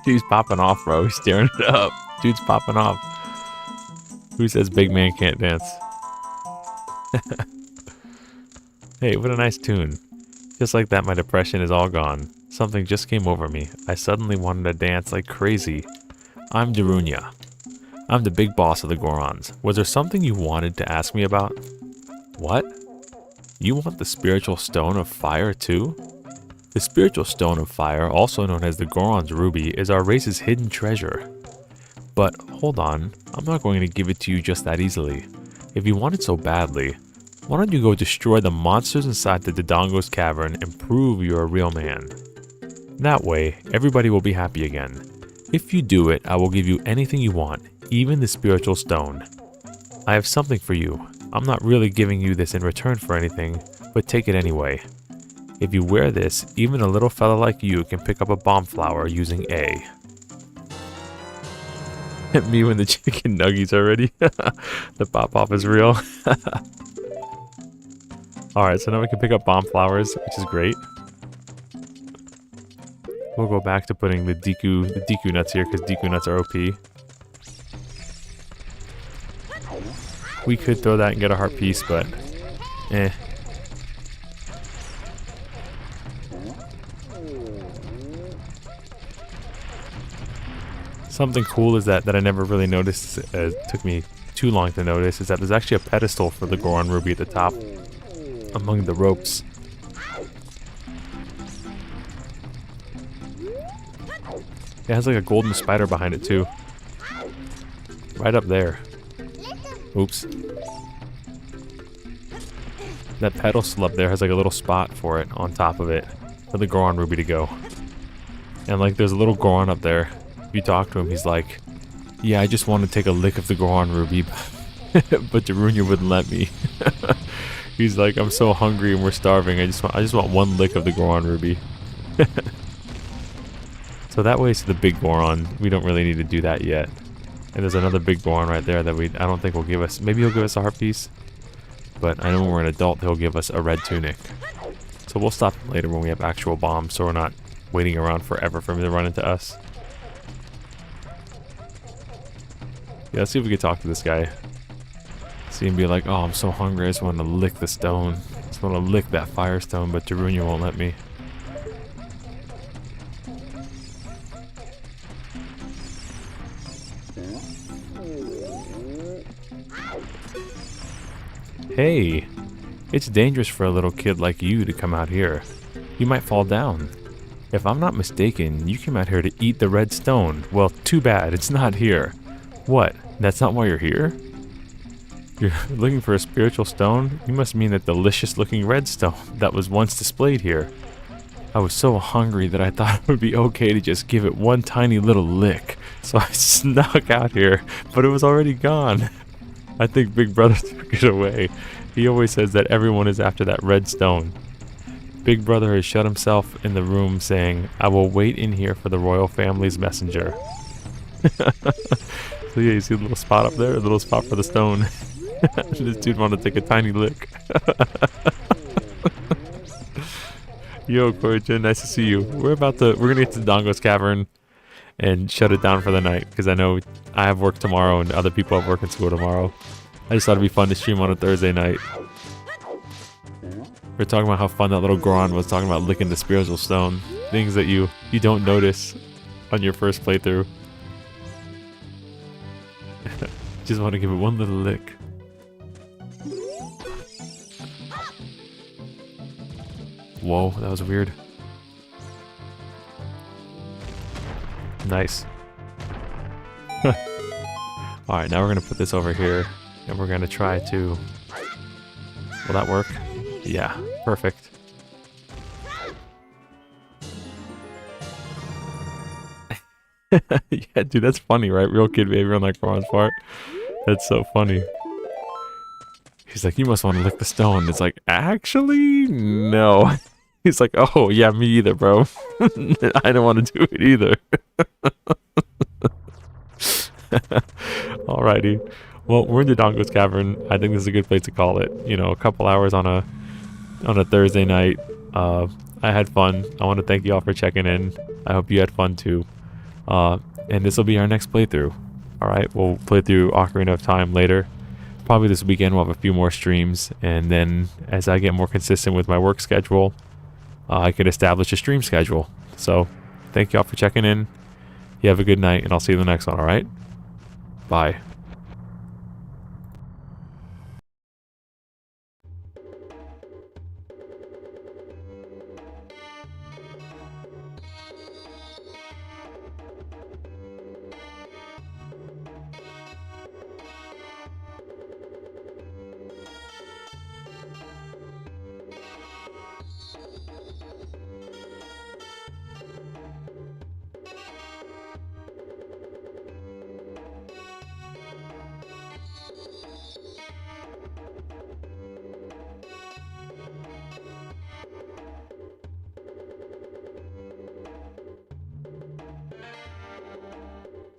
Dude's popping off, bro. He's staring it up. Dude's popping off. Who says big man can't dance? Hey, what a nice tune. Just like that, my depression is all gone. Something just came over me. I suddenly wanted to dance like crazy. I'm Darunia. I'm the big boss of the Gorons. Was there something you wanted to ask me about? What? You want the spiritual stone of fire too? The spiritual stone of fire, also known as the Goron's ruby, is our race's hidden treasure. But hold on, I'm not going to give it to you just that easily. If you want it so badly, why don't you go destroy the monsters inside the Dodongo's cavern and prove you're a real man? That way, everybody will be happy again. If you do it, I will give you anything you want, even the spiritual stone. I have something for you. I'm not really giving you this in return for anything, but take it anyway. If you wear this, even a little fella like you can pick up a bomb flower using A. Me when the chicken nuggies already. The pop-off is real. Alright, so now we can pick up bomb flowers, which is great. We'll go back to putting the Deku nuts here, because Deku nuts are OP. We could throw that and get a heart piece, but eh. Something cool is that I never really noticed, it took me too long to notice, is that there's actually a pedestal for the Goron Ruby at the top, among the ropes. It has like a golden spider behind it too. Right up there. Oops. That pedestal up there has like a little spot for it on top of it, for the Goron Ruby to go. And like there's a little Goron up there. If you talk to him, he's like, yeah, I just want to take a lick of the Goron Ruby, but Darunia wouldn't let me. He's like, I'm so hungry and we're starving. I just want one lick of the Goron Ruby. So that way, to the big Goron, we don't really need to do that yet. And there's another big Goron right there that I don't think will give us. Maybe he'll give us a heart piece, but I know when we're an adult, he'll give us a red tunic. So we'll stop him later when we have actual bombs, so we're not waiting around forever for him to run into us. Yeah, let's see if we can talk to this guy. See him be like, oh, I'm so hungry, I just want to lick the stone. I just want to lick that firestone, but Darunia won't let me. Hey, it's dangerous for a little kid like you to come out here. You might fall down. If I'm not mistaken, you came out here to eat the red stone. Well, too bad, it's not here. What? That's not why you're here? You're looking for a spiritual stone? You must mean that delicious looking red stone that was once displayed here. I was so hungry that I thought it would be okay to just give it one tiny little lick. So I snuck out here, but it was already gone. I think Big Brother took it away. He always says that everyone is after that red stone. Big Brother has shut himself in the room saying, I will wait in here for the royal family's messenger. So yeah, you see the little spot up there? A little spot for the stone. This dude wanted to take a tiny lick. Yo, Corjin, nice to see you. We're gonna get to Dodongo's cavern and shut it down for the night, because I know I have work tomorrow and other people have work in school tomorrow. I just thought it'd be fun to stream on a Thursday night. We're talking about how fun that little Goron was, talking about licking the spiritual stone. Things that you don't notice on your first playthrough. Just want to give it one little lick. Whoa, that was weird. Nice. Alright, now we're going to put this over here, and we're going to try to... Will that work? Yeah, perfect. Yeah, dude, that's funny, right? Real kid behavior on that Goron's part. That's so funny. He's like, you must want to lick the stone. It's like, actually, no. He's like, oh, yeah, me either, bro. I don't want to do it either. Alrighty. Well, we're in the Dongo's Cavern. I think this is a good place to call it. You know, a couple hours on a Thursday night. I had fun. I want to thank you all for checking in. I hope you had fun too. And this will be our next playthrough. Alright, we'll play through Ocarina of Time later. Probably this weekend we'll have a few more streams, and then as I get more consistent with my work schedule, I can establish a stream schedule. So, thank you all for checking in. You have a good night, and I'll see you in the next one, alright? Bye.